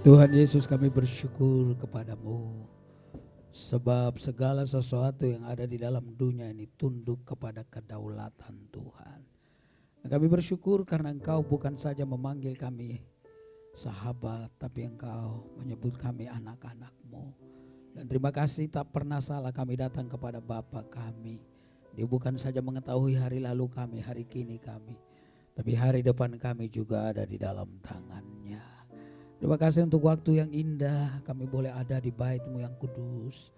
Tuhan Yesus, kami bersyukur kepadamu, sebab segala sesuatu yang ada di dalam dunia ini tunduk kepada kedaulatan Tuhan. Kami bersyukur karena Engkau bukan saja memanggil kami sahabat, tapi Engkau menyebut kami anak-anak-Mu. Dan terima kasih, tak pernah salah kami datang kepada Bapa kami. Dia bukan saja mengetahui hari lalu kami, hari kini kami, tapi hari depan kami juga ada di dalam tangan-Nya. Terima kasih untuk waktu yang indah, kami boleh ada di bait-Mu yang kudus,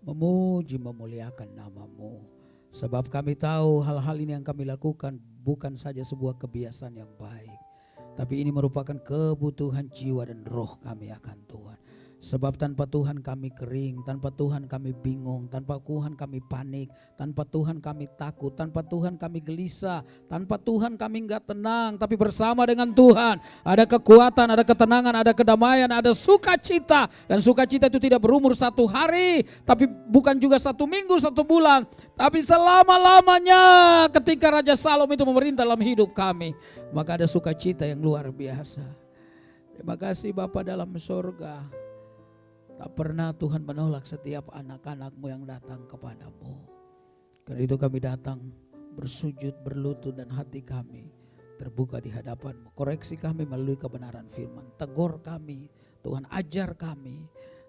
memuji memuliakan nama-Mu. Sebab kami tahu hal-hal ini yang kami lakukan bukan saja sebuah kebiasaan yang baik, tapi ini merupakan kebutuhan jiwa dan roh kami akan Tuhan. Sebab tanpa Tuhan kami kering, tanpa Tuhan kami bingung, tanpa Tuhan kami panik, tanpa Tuhan kami takut, tanpa Tuhan kami gelisah, tanpa Tuhan kami enggak tenang. Tapi bersama dengan Tuhan ada kekuatan, ada ketenangan, ada kedamaian, ada sukacita. Dan sukacita itu tidak berumur satu hari, tapi bukan juga satu minggu, satu bulan, tapi selama-lamanya ketika Raja Salom itu memerintah dalam hidup kami. Maka ada sukacita yang luar biasa. Terima kasih Bapa dalam surga. Tak pernah Tuhan menolak setiap anak-anak-Mu yang datang kepadamu. Karena itu kami datang bersujud, berlutut, dan hati kami terbuka di hadapan-Mu. Koreksi kami melalui kebenaran firman. Tegur kami, Tuhan ajar kami.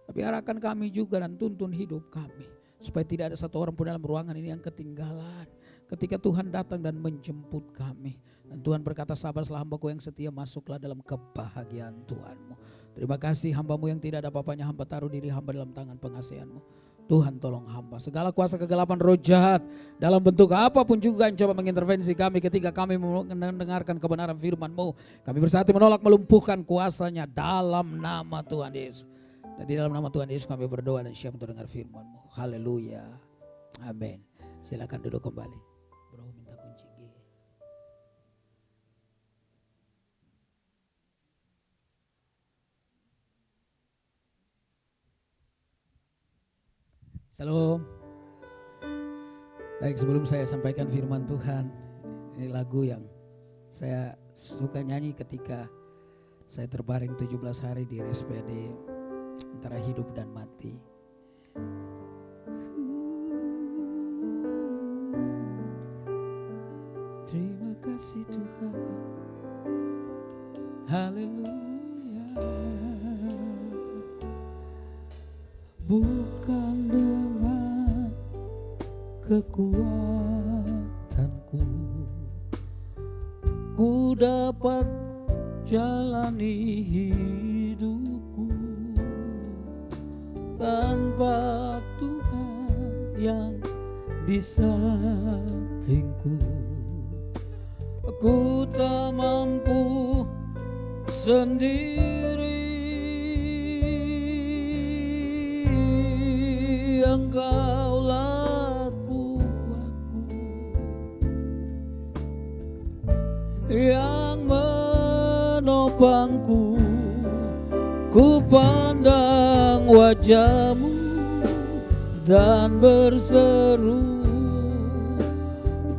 Tapi arahkan kami juga dan tuntun hidup kami. Supaya tidak ada satu orang pun dalam ruangan ini yang ketinggalan. Ketika Tuhan datang dan menjemput kami. Dan Tuhan berkata, sabarlah hamba-Ku yang setia, masuklah dalam kebahagiaan Tuhan-Mu. Terima kasih hamba-Mu yang tidak ada apa-apanya, hamba taruh diri hamba dalam tangan pengasihan-Mu. Tuhan tolong hamba, segala kuasa kegelapan roh jahat dalam bentuk apapun juga yang coba mengintervensi kami ketika kami mendengarkan kebenaran firman-Mu. Kami bersatu menolak melumpuhkan kuasanya dalam nama Tuhan Yesus. Dan di dalam nama Tuhan Yesus kami berdoa dan siap untuk dengar firman-Mu. Haleluya. Amin. Silakan duduk kembali. Shalom. Baik, sebelum saya sampaikan firman Tuhan, ini lagu yang saya suka nyanyi ketika saya terbaring 17 hari di RSPD antara hidup dan mati. Terima kasih Tuhan. Haleluya. Bukan dengan kekuatanku ku dapat jalani hidupku, tanpa Tuhan yang di sampingku aku tak mampu sendiri. Engkaulah kuatku yang menopangku. Ku pandang wajah-Mu dan berseru,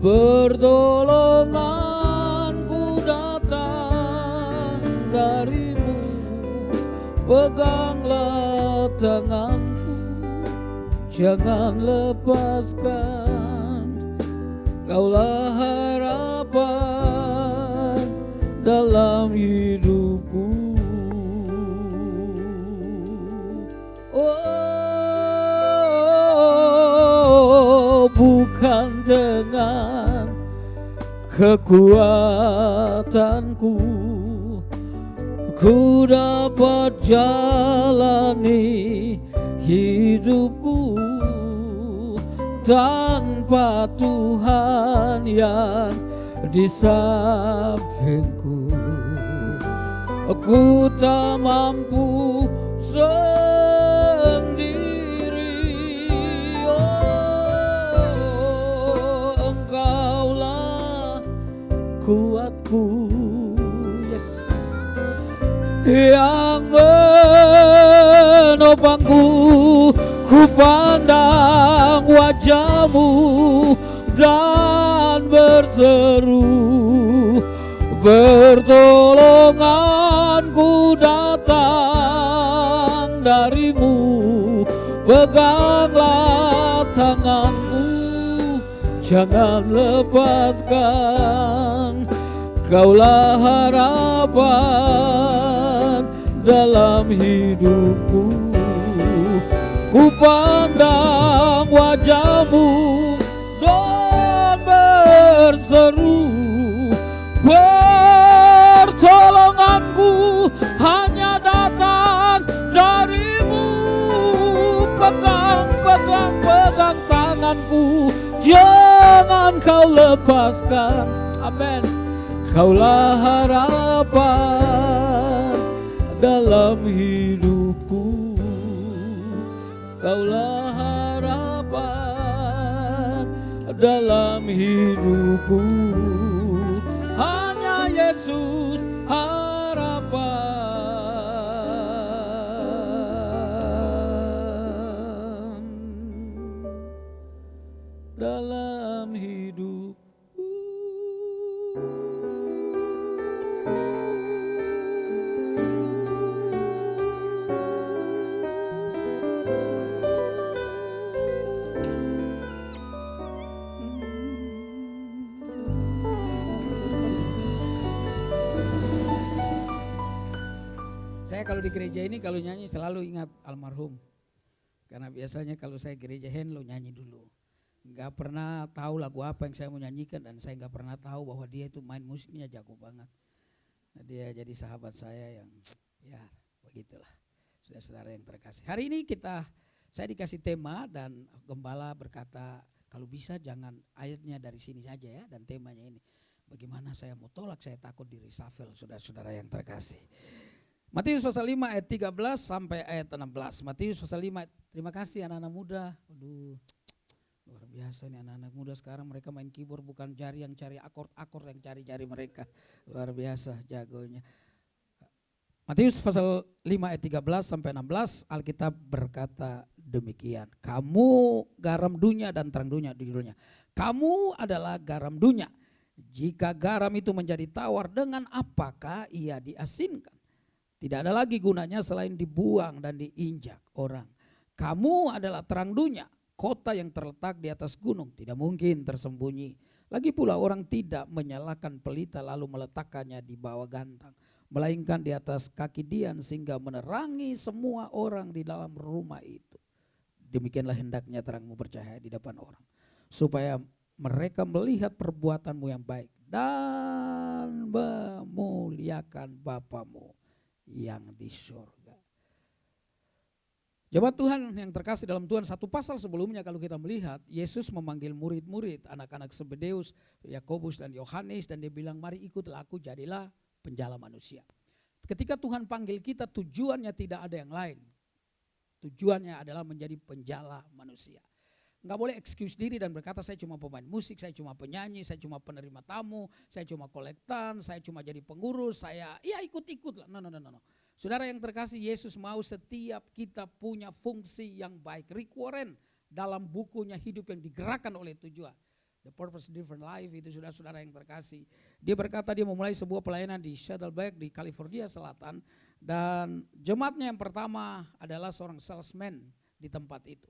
pertolonganku datang dari-Mu. Peganglah tanganku, jangan lepaskan. Kaulah harapan dalam hidupku. Oh, bukan dengan kekuatanku ku dapat jalani hidupku, tanpa Tuhan yang di sampingku aku tak mampu sendiri. Oh, Engkaulah kuatku, yes, yang menopangku. Ku pandang wajah-Mu dan berseru, pertolonganku datang darimu, peganglah tanganku, jangan lepaskan. Kaulah harapan dalam hidupku. Ku pandang wajahmu dan berseru, pertolonganku hanya datang darimu. Pegang tanganku, jangan kau lepaskan. Amin. Kaulah harapan dalam hidupku. Kaulah harapan dalam hidupku. Hanya Yesus harapan dalam hidup. Saya kalau di gereja ini kalau nyanyi selalu ingat almarhum. Karena biasanya kalau saya gereja Henlo nyanyi dulu. Gak pernah tahu lagu apa yang saya mau nyanyikan dan saya gak pernah tahu bahwa dia itu main musiknya jago banget. Nah, dia jadi sahabat saya yang ya begitulah. Saudara-saudara yang terkasih. Hari ini saya dikasih tema dan gembala berkata kalau bisa jangan ayatnya dari sini saja ya, dan temanya ini. Bagaimana saya mau tolak, saya takut di reshuffle, saudara-saudara yang terkasih. Matius pasal 5 ayat 13 sampai ayat 16. Matius pasal 5, terima kasih anak-anak muda. Aduh, luar biasa nih anak-anak muda sekarang, mereka main keyboard bukan jari yang cari akord yang cari jari mereka. Luar biasa jagonya. Matius pasal 5 ayat 13 sampai 16, Alkitab berkata demikian. Kamu garam dunia dan terang dunia, judulnya. Kamu adalah garam dunia. Jika garam itu menjadi tawar, dengan apakah ia diasinkan? Tidak ada lagi gunanya selain dibuang dan diinjak orang. Kamu adalah terang dunia, kota yang terletak di atas gunung, tidak mungkin tersembunyi. Lagi pula orang tidak menyalakan pelita lalu meletakkannya di bawah gantang, melainkan di atas kaki dian sehingga menerangi semua orang di dalam rumah itu. Demikianlah hendaknya terangmu bercahaya di depan orang, supaya mereka melihat perbuatanmu yang baik dan memuliakan Bapamu yang di surga. Jemaat Tuhan yang terkasih dalam Tuhan, satu pasal sebelumnya kalau kita melihat, Yesus memanggil murid-murid, anak-anak Zebedeus, Yakobus dan Yohanes, dan dia bilang, mari ikutlah aku, jadilah penjala manusia. Ketika Tuhan panggil kita, tujuannya tidak ada yang lain. Tujuannya adalah menjadi penjala manusia. Enggak boleh excuse diri dan berkata saya cuma pemain musik, saya cuma penyanyi, saya cuma penerima tamu, saya cuma kolektan, saya cuma jadi pengurus, saya ya ikut-ikut lah. No. Saudara yang terkasih, Yesus mau setiap kita punya fungsi yang baik. Rick Warren dalam bukunya Hidup yang Digerakkan oleh Tujuan, The Purpose Different Life, itu saudara-saudara yang terkasih. Dia berkata dia memulai sebuah pelayanan di Saddleback di California Selatan, dan jemaatnya yang pertama adalah seorang salesman di tempat itu.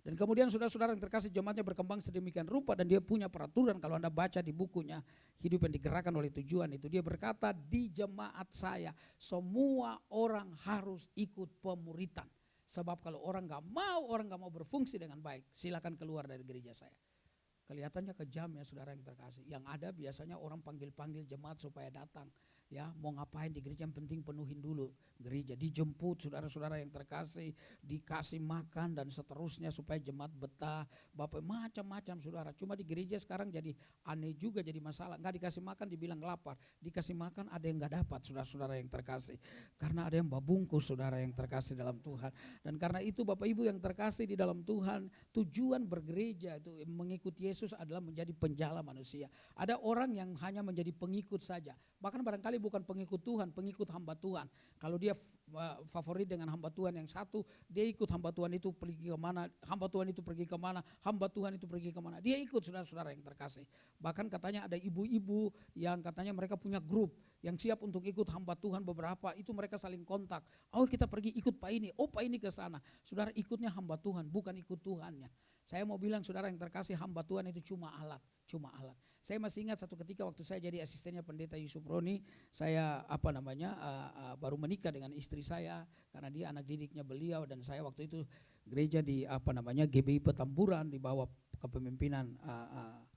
Dan kemudian saudara-saudara yang terkasih, jemaatnya berkembang sedemikian rupa dan dia punya peraturan. Kalau Anda baca di bukunya Hidup yang Digerakkan oleh Tujuan itu, dia berkata di jemaat saya semua orang harus ikut pemuritan. Sebab kalau orang gak mau berfungsi dengan baik, silakan keluar dari gereja saya. Kelihatannya kejam ya saudara yang terkasih. Yang ada biasanya orang panggil-panggil jemaat supaya datang. Ya, mau ngapain di gereja, yang penting penuhin dulu gereja, dijemput saudara-saudara yang terkasih, dikasih makan dan seterusnya supaya jemaat betah, Bapak macam-macam saudara. Cuma di gereja sekarang jadi aneh juga, jadi masalah. Enggak dikasih makan dibilang lapar, dikasih makan ada yang enggak dapat saudara-saudara yang terkasih. Karena ada yang babungkus saudara yang terkasih dalam Tuhan. Dan karena itu Bapak Ibu yang terkasih di dalam Tuhan, tujuan bergereja itu mengikuti Yesus adalah menjadi penjala manusia. Ada orang yang hanya menjadi pengikut saja. Bahkan barangkali bukan pengikut Tuhan, pengikut hamba Tuhan. Kalau dia favorit dengan hamba Tuhan yang satu, dia ikut hamba Tuhan itu pergi kemana, hamba Tuhan itu pergi kemana, hamba Tuhan itu pergi kemana. Dia ikut, saudara-saudara yang terkasih. Bahkan katanya ada ibu-ibu yang katanya mereka punya grup yang siap untuk ikut hamba Tuhan beberapa, itu mereka saling kontak. Oh kita pergi ikut Pak ini, oh Pak ini ke sana. Saudara ikutnya hamba Tuhan, bukan ikut Tuhannya. Saya mau bilang saudara yang terkasih, hamba Tuhan itu cuma alat. Saya masih ingat satu ketika waktu saya jadi asistennya pendeta Yusuf Roni, saya baru menikah dengan istri saya karena dia anak didiknya beliau, dan saya waktu itu gereja di GBI Petamburan di bawah kepemimpinan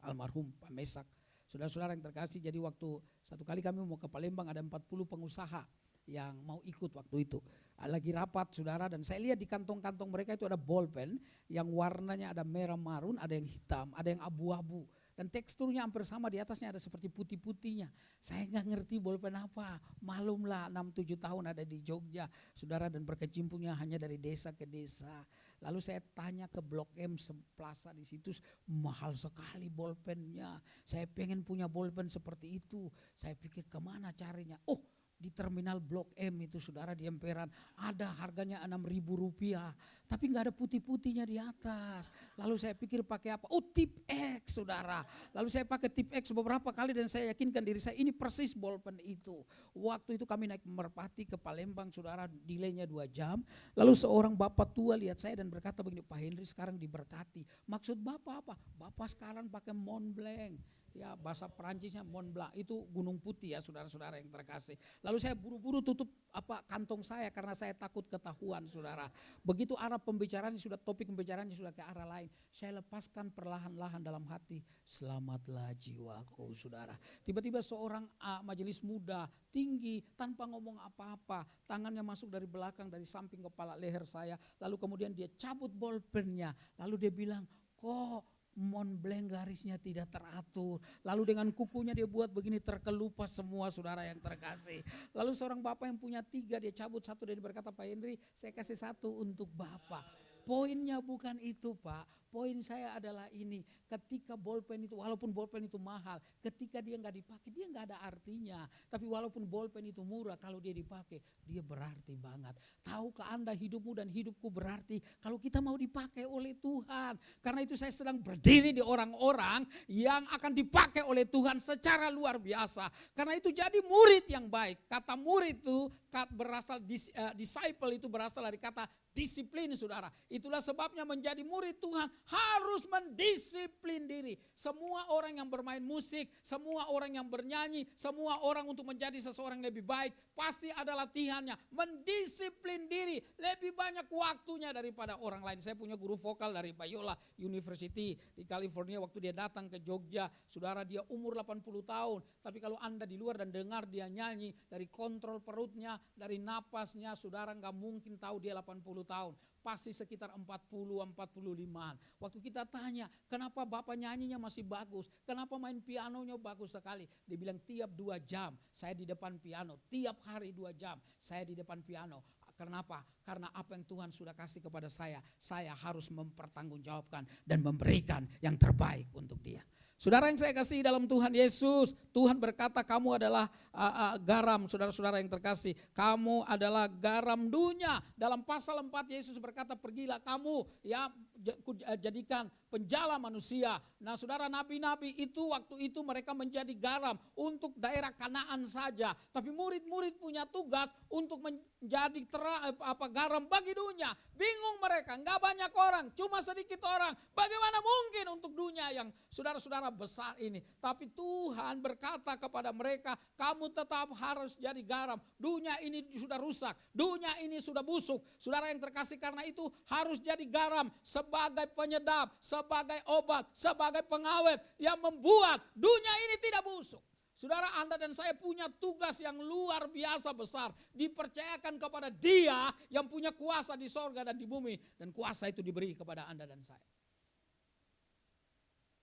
almarhum Pak Mesak. Saudara-saudara yang terkasih, jadi waktu satu kali kami mau ke Palembang, ada 40 pengusaha yang mau ikut waktu itu. Lagi rapat saudara, dan saya lihat di kantong-kantong mereka itu ada bolpen yang warnanya ada merah marun, ada yang hitam, ada yang abu-abu. Dan teksturnya hampir sama, di atasnya ada seperti putih-putihnya. Saya nggak ngerti bolpen apa, malumlah 6-7 tahun ada di Jogja saudara, dan berkecimpungnya hanya dari desa ke desa. Lalu saya tanya ke Blok M Plaza di situ, mahal sekali bolpennya. Saya pengen punya bolpen seperti itu. Saya pikir kemana carinya? Oh, di terminal Blok M itu saudara, di emperan ada, harganya Rp6.000, tapi nggak ada putih-putihnya di atas. Lalu saya pikir pakai apa? Oh, Tip X saudara. Lalu saya pakai Tip X beberapa kali dan saya yakinkan diri saya ini persis bolpen itu. Waktu itu kami naik Merpati ke Palembang saudara, delaynya 2 jam. Lalu seorang bapak tua lihat saya dan berkata begini, Pak Henry sekarang diberkati. Maksud bapak apa? Bapak sekarang pakai Mont Blanc. Ya, bahasa Perancisnya Mont Blanc, itu gunung putih ya saudara-saudara yang terkasih. Lalu saya buru-buru tutup kantong saya karena saya takut ketahuan saudara. Begitu arah pembicaraan sudah, topik pembicaraan sudah ke arah lain, saya lepaskan perlahan-lahan dalam hati, selamatlah jiwaku saudara. Tiba-tiba seorang majelis muda tinggi tanpa ngomong apa-apa, tangannya masuk dari belakang, dari samping kepala leher saya, lalu kemudian dia cabut bolpennya, lalu dia bilang, kok Mont Blanc garisnya tidak teratur. Lalu dengan kukunya dia buat begini, terkelupas semua saudara yang terkasih. Lalu seorang bapak yang punya 3, dia cabut 1 dan dia berkata, Pak Henry saya kasih 1 untuk bapak. Poinnya bukan itu Pak, poin saya adalah ini, ketika bolpen itu, walaupun bolpen itu mahal, ketika dia nggak dipakai dia nggak ada artinya. Tapi walaupun bolpen itu murah, kalau dia dipakai dia berarti banget. Tahukah Anda hidupmu dan hidupku berarti kalau kita mau dipakai oleh Tuhan. Karena itu saya sedang berdiri di orang-orang yang akan dipakai oleh Tuhan secara luar biasa. Karena itu jadi murid yang baik. Kata murid itu berasal, disciple itu berasal dari kata disiplin saudara. Itulah sebabnya menjadi murid Tuhan harus mendisiplin diri. Semua orang yang bermain musik, semua orang yang bernyanyi, semua orang untuk menjadi seseorang yang lebih baik pasti ada latihannya. Mendisiplin diri lebih banyak waktunya daripada orang lain. Saya punya guru vokal dari Biola University di California, waktu dia datang ke Jogja, saudara, dia umur 80 tahun. Tapi kalau Anda di luar dan dengar dia nyanyi, dari kontrol perutnya, dari napasnya, saudara nggak mungkin tahu dia 80 tahun, pasti sekitar 40-45an. Waktu kita tanya, kenapa bapak nyanyinya masih bagus, kenapa main pianonya bagus sekali, dia bilang tiap 2 jam saya di depan piano, tiap hari 2 jam saya di depan piano. Kenapa? Karena apa yang Tuhan sudah kasih kepada saya harus mempertanggungjawabkan dan memberikan yang terbaik untuk dia. Saudara yang saya kasih dalam Tuhan Yesus, Tuhan berkata kamu adalah garam, saudara-saudara yang terkasih. Kamu adalah garam dunia. Dalam pasal 4 Yesus berkata, pergilah kamu ya jadikan penjala manusia. Nah saudara, nabi-nabi itu waktu itu mereka menjadi garam untuk daerah Kanaan saja. Tapi murid-murid punya tugas untuk menjadi garam bagi dunia. Bingung mereka, enggak banyak orang, cuma sedikit orang. Bagaimana mungkin untuk dunia yang saudara-saudara besar ini. Tapi Tuhan berkata kepada mereka, kamu tetap harus jadi garam. Dunia ini sudah rusak, dunia ini sudah busuk. Saudara yang terkasih, karena itu harus jadi garam sebagai penyedap, sebagai obat, sebagai pengawet yang membuat dunia ini tidak busuk. Saudara, Anda dan saya punya tugas yang luar biasa besar. Dipercayakan kepada Dia yang punya kuasa di sorga dan di bumi. Dan kuasa itu diberi kepada Anda dan saya.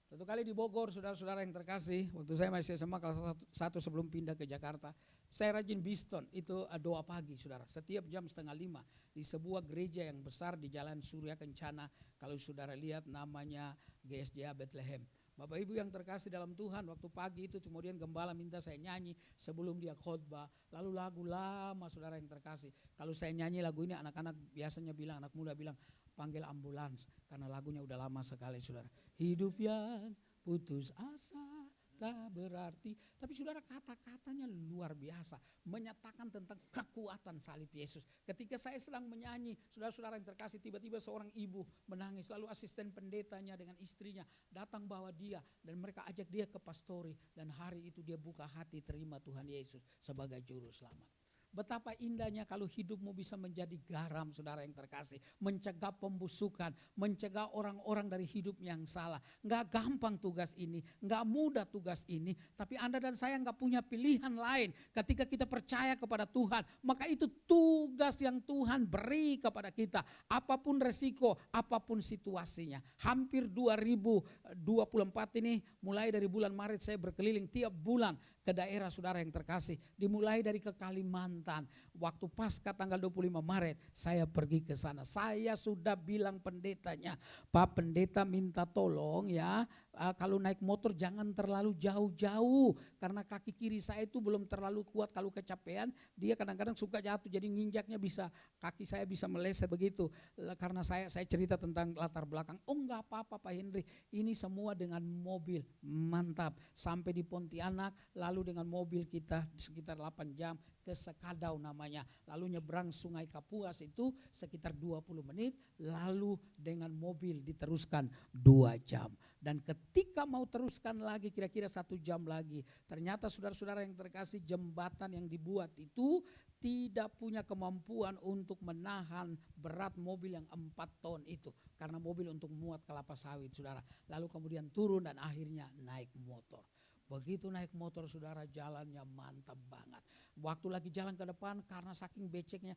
Satu kali di Bogor, saudara-saudara yang terkasih, waktu saya masih SMA kelas 1 sebelum pindah ke Jakarta, saya rajin biston, itu doa pagi saudara, setiap jam 4:30 di sebuah gereja yang besar di Jalan Surya Kencana. Kalau saudara lihat namanya GSJA Bethlehem. Bapak Ibu yang terkasih dalam Tuhan, waktu pagi itu kemudian gembala minta saya nyanyi sebelum dia khotbah. Lalu lagu lama saudara yang terkasih. Kalau saya nyanyi lagu ini anak-anak biasanya bilang, anak muda bilang panggil ambulans. Karena lagunya udah lama sekali saudara. Hidup yang putus asa tak berarti. Tapi saudara kata-katanya luar biasa. Menyatakan tentang kekuatan salib Yesus. Ketika saya sedang menyanyi, saudara-saudara yang terkasih, tiba-tiba seorang ibu menangis. Lalu asisten pendetanya dengan istrinya datang bawa dia. Dan mereka ajak dia ke pastori. Dan hari itu dia buka hati terima Tuhan Yesus sebagai juru selamat. Betapa indahnya kalau hidupmu bisa menjadi garam saudara yang terkasih. Mencegah pembusukan, mencegah orang-orang dari hidup yang salah. Gak gampang tugas ini, gak mudah tugas ini. Tapi Anda dan saya gak punya pilihan lain. Ketika kita percaya kepada Tuhan, maka itu tugas yang Tuhan beri kepada kita. Apapun resiko, apapun situasinya. Hampir 2024 ini, mulai dari bulan Maret saya berkeliling tiap bulan ke daerah saudara yang terkasih. Dimulai dari ke Kalimantan. Waktu pasca tanggal 25 Maret saya pergi ke sana. Saya sudah bilang pendetanya, Pak Pendeta minta tolong ya, kalau naik motor jangan terlalu jauh-jauh. Karena kaki kiri saya itu belum terlalu kuat, kalau kecapean dia kadang-kadang suka jatuh. Jadi nginjaknya bisa, kaki saya bisa meleset begitu. Karena saya cerita tentang latar belakang. Oh enggak apa-apa Pak Henry, ini semua dengan mobil, mantap. Sampai di Pontianak, lalu dengan mobil kita sekitar 8 jam ke Sekadau namanya. Lalu nyebrang Sungai Kapuas itu sekitar 20 menit. Lalu dengan mobil diteruskan 2 jam. Dan ketika mau teruskan lagi kira-kira 1 jam lagi. Ternyata saudara-saudara yang terkasih, jembatan yang dibuat itu tidak punya kemampuan untuk menahan berat mobil yang 4 ton itu. Karena mobil untuk muat kelapa sawit saudara. Lalu kemudian turun dan akhirnya naik motor. Begitu naik motor saudara, jalannya mantap banget. Waktu lagi jalan ke depan karena saking beceknya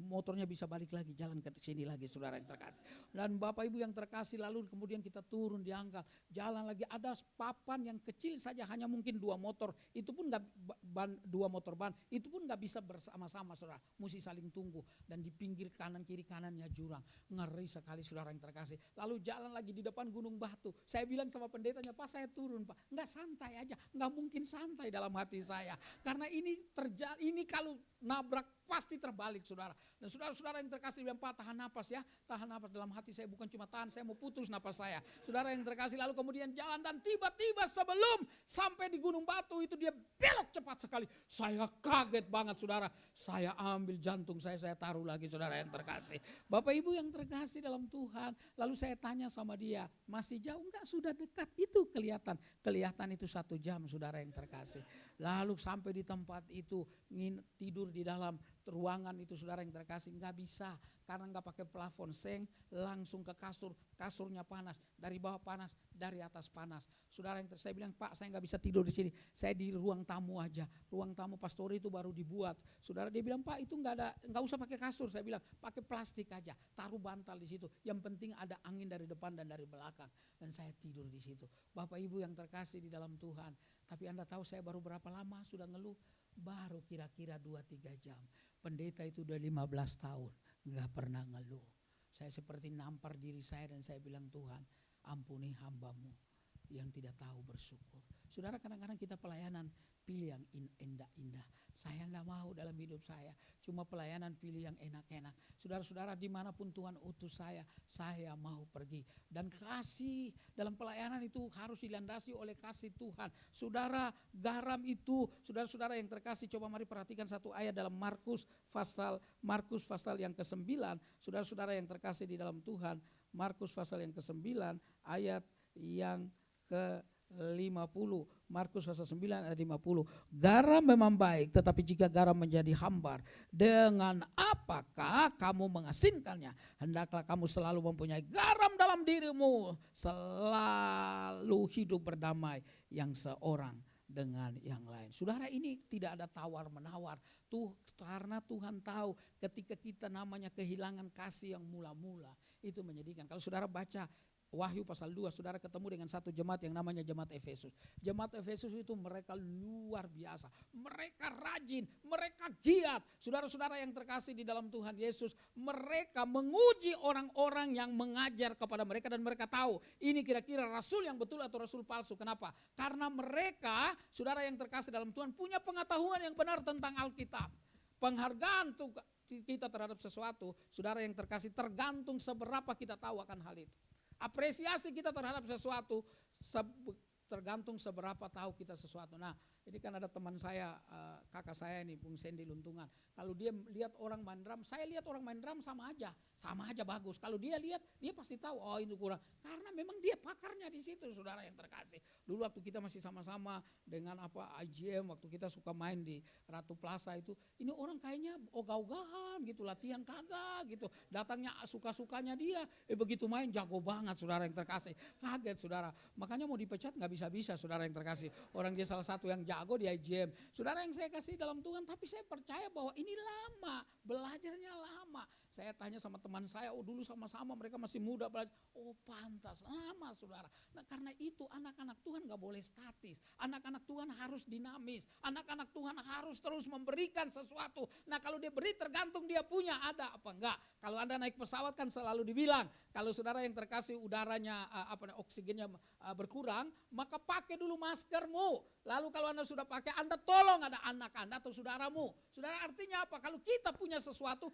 motornya bisa balik lagi jalan ke sini lagi saudara yang terkasih. Dan Bapak Ibu yang terkasih, lalu kemudian kita turun diangkat. Jalan lagi ada papan yang kecil saja, hanya mungkin 2 motor. Itu pun 2 motor ban, itu pun gak bisa bersama-sama saudara. Mesti saling tunggu. Dan di pinggir kanan kiri kanannya jurang. Ngeri sekali saudara yang terkasih. Lalu jalan lagi di depan Gunung Batu. Saya bilang sama pendetanya, Pak saya turun Pak. Enggak, santai aja. Nggak mungkin santai dalam hati saya. Karena ini kalau nabrak pasti terbalik saudara. Dan saudara-saudara yang terkasih bilang, Pak tahan napas ya. Tahan napas. Dalam hati saya bukan cuma tahan, saya mau putus napas saya. Saudara yang terkasih, lalu kemudian jalan dan tiba-tiba sebelum sampai di Gunung Batu itu dia belok cepat sekali. Saya kaget banget saudara. Saya ambil jantung saya taruh lagi saudara yang terkasih. Bapak Ibu yang terkasih dalam Tuhan. Lalu saya tanya sama dia, masih jauh? Enggak, sudah dekat. Itu kelihatan. Kelihatan itu 1 jam saudara yang terkasih. Lalu sampai di tempat itu tidur di dalam ruangan itu saudara yang terkasih, nggak bisa karena nggak pakai plafon, seng langsung ke kasur, kasurnya panas, dari bawah panas, dari atas panas. Saudara yang saya bilang, Pak saya nggak bisa tidur di sini, saya di ruang tamu aja. Ruang tamu pastori itu baru dibuat. Saudara dia bilang, Pak itu nggak usah pakai kasur. Saya bilang pakai plastik aja, taruh bantal di situ. Yang penting ada angin dari depan dan dari belakang. Dan saya tidur di situ. Bapak Ibu yang terkasih di dalam Tuhan. Tapi Anda tahu saya baru berapa lama sudah ngeluh? Baru kira-kira 2-3 jam. Pendeta itu udah 15 tahun nggak pernah ngeluh. Saya seperti nampar diri saya dan saya bilang, Tuhan ampuni hamba-Mu yang tidak tahu bersyukur. Saudara, kadang-kadang kita pelayanan pilih yang indah-indah. Saya enggak mau dalam hidup saya. Cuma pelayanan pilih yang enak-enak. Saudara-saudara, dimanapun Tuhan utus saya mau pergi. Dan kasih dalam pelayanan itu harus dilandasi oleh kasih Tuhan. Saudara, garam itu, saudara-saudara yang terkasih, coba mari perhatikan satu ayat dalam Markus pasal yang ke-9. Saudara-saudara yang terkasih di dalam Tuhan, Markus pasal yang ke-9 ayat yang ke-50. Markus pasal 9 ayat 50. Garam memang baik, tetapi jika garam menjadi hambar, dengan apakah kamu mengasinkannya? Hendaklah kamu selalu mempunyai garam dalam dirimu, selalu hidup berdamai yang seorang dengan yang lain. Saudara, ini tidak ada tawar-menawar. Karena Tuhan tahu ketika kita namanya kehilangan kasih yang mula-mula, itu menyedihkan. Kalau saudara baca Wahyu pasal 2, saudara ketemu dengan satu jemaat yang namanya jemaat Efesus. Jemaat Efesus itu mereka luar biasa. Mereka rajin, mereka giat. Saudara-saudara yang terkasih di dalam Tuhan Yesus, mereka menguji orang-orang yang mengajar kepada mereka dan mereka tahu ini kira-kira rasul yang betul atau rasul palsu. Kenapa? Karena mereka, saudara yang terkasih dalam Tuhan, punya pengetahuan yang benar tentang Alkitab. Penghargaan kita terhadap sesuatu, saudara yang terkasih, tergantung seberapa kita tahu akan hal itu. Apresiasi kita terhadap sesuatu tergantung seberapa tahu kita sesuatu. Nah, ini kan ada teman saya, kakak saya ini, Bung Sandy Luntungan. Kalau dia lihat orang main drum, saya lihat orang main drum sama aja bagus. Kalau dia lihat, dia pasti tahu, oh itu kurang. Karena memang dia pakarnya di situ, saudara yang terkasih. Dulu waktu kita masih sama-sama dengan IGM, waktu kita suka main di Ratu Plaza itu, ini orang kayaknya ogah-ogahan gitu, latihan kagak gitu. Datangnya suka-sukanya dia, begitu main jago banget, saudara yang terkasih. Kaget, saudara. Makanya mau dipecat nggak bisa-bisa, saudara yang terkasih. Orang dia salah satu yang jago di IGM. Saudara yang saya kasih dalam Tuhan, tapi saya percaya bahwa ini lama, belajarnya lama. Saya tanya sama teman saya, oh dulu sama-sama mereka masih muda belajar. Oh pantas, lama saudara. Nah karena itu anak-anak Tuhan gak boleh statis. Anak-anak Tuhan harus dinamis. Anak-anak Tuhan harus terus memberikan sesuatu. Nah kalau dia beri tergantung dia punya, ada apa enggak. Kalau Anda naik pesawat kan selalu dibilang, kalau saudara yang terkasih udaranya, oksigennya berkurang, maka pakai dulu maskermu. Lalu kalau Anda sudah pakai, Anda tolong ada anak Anda atau saudaramu. Saudara artinya apa? Kalau kita punya sesuatu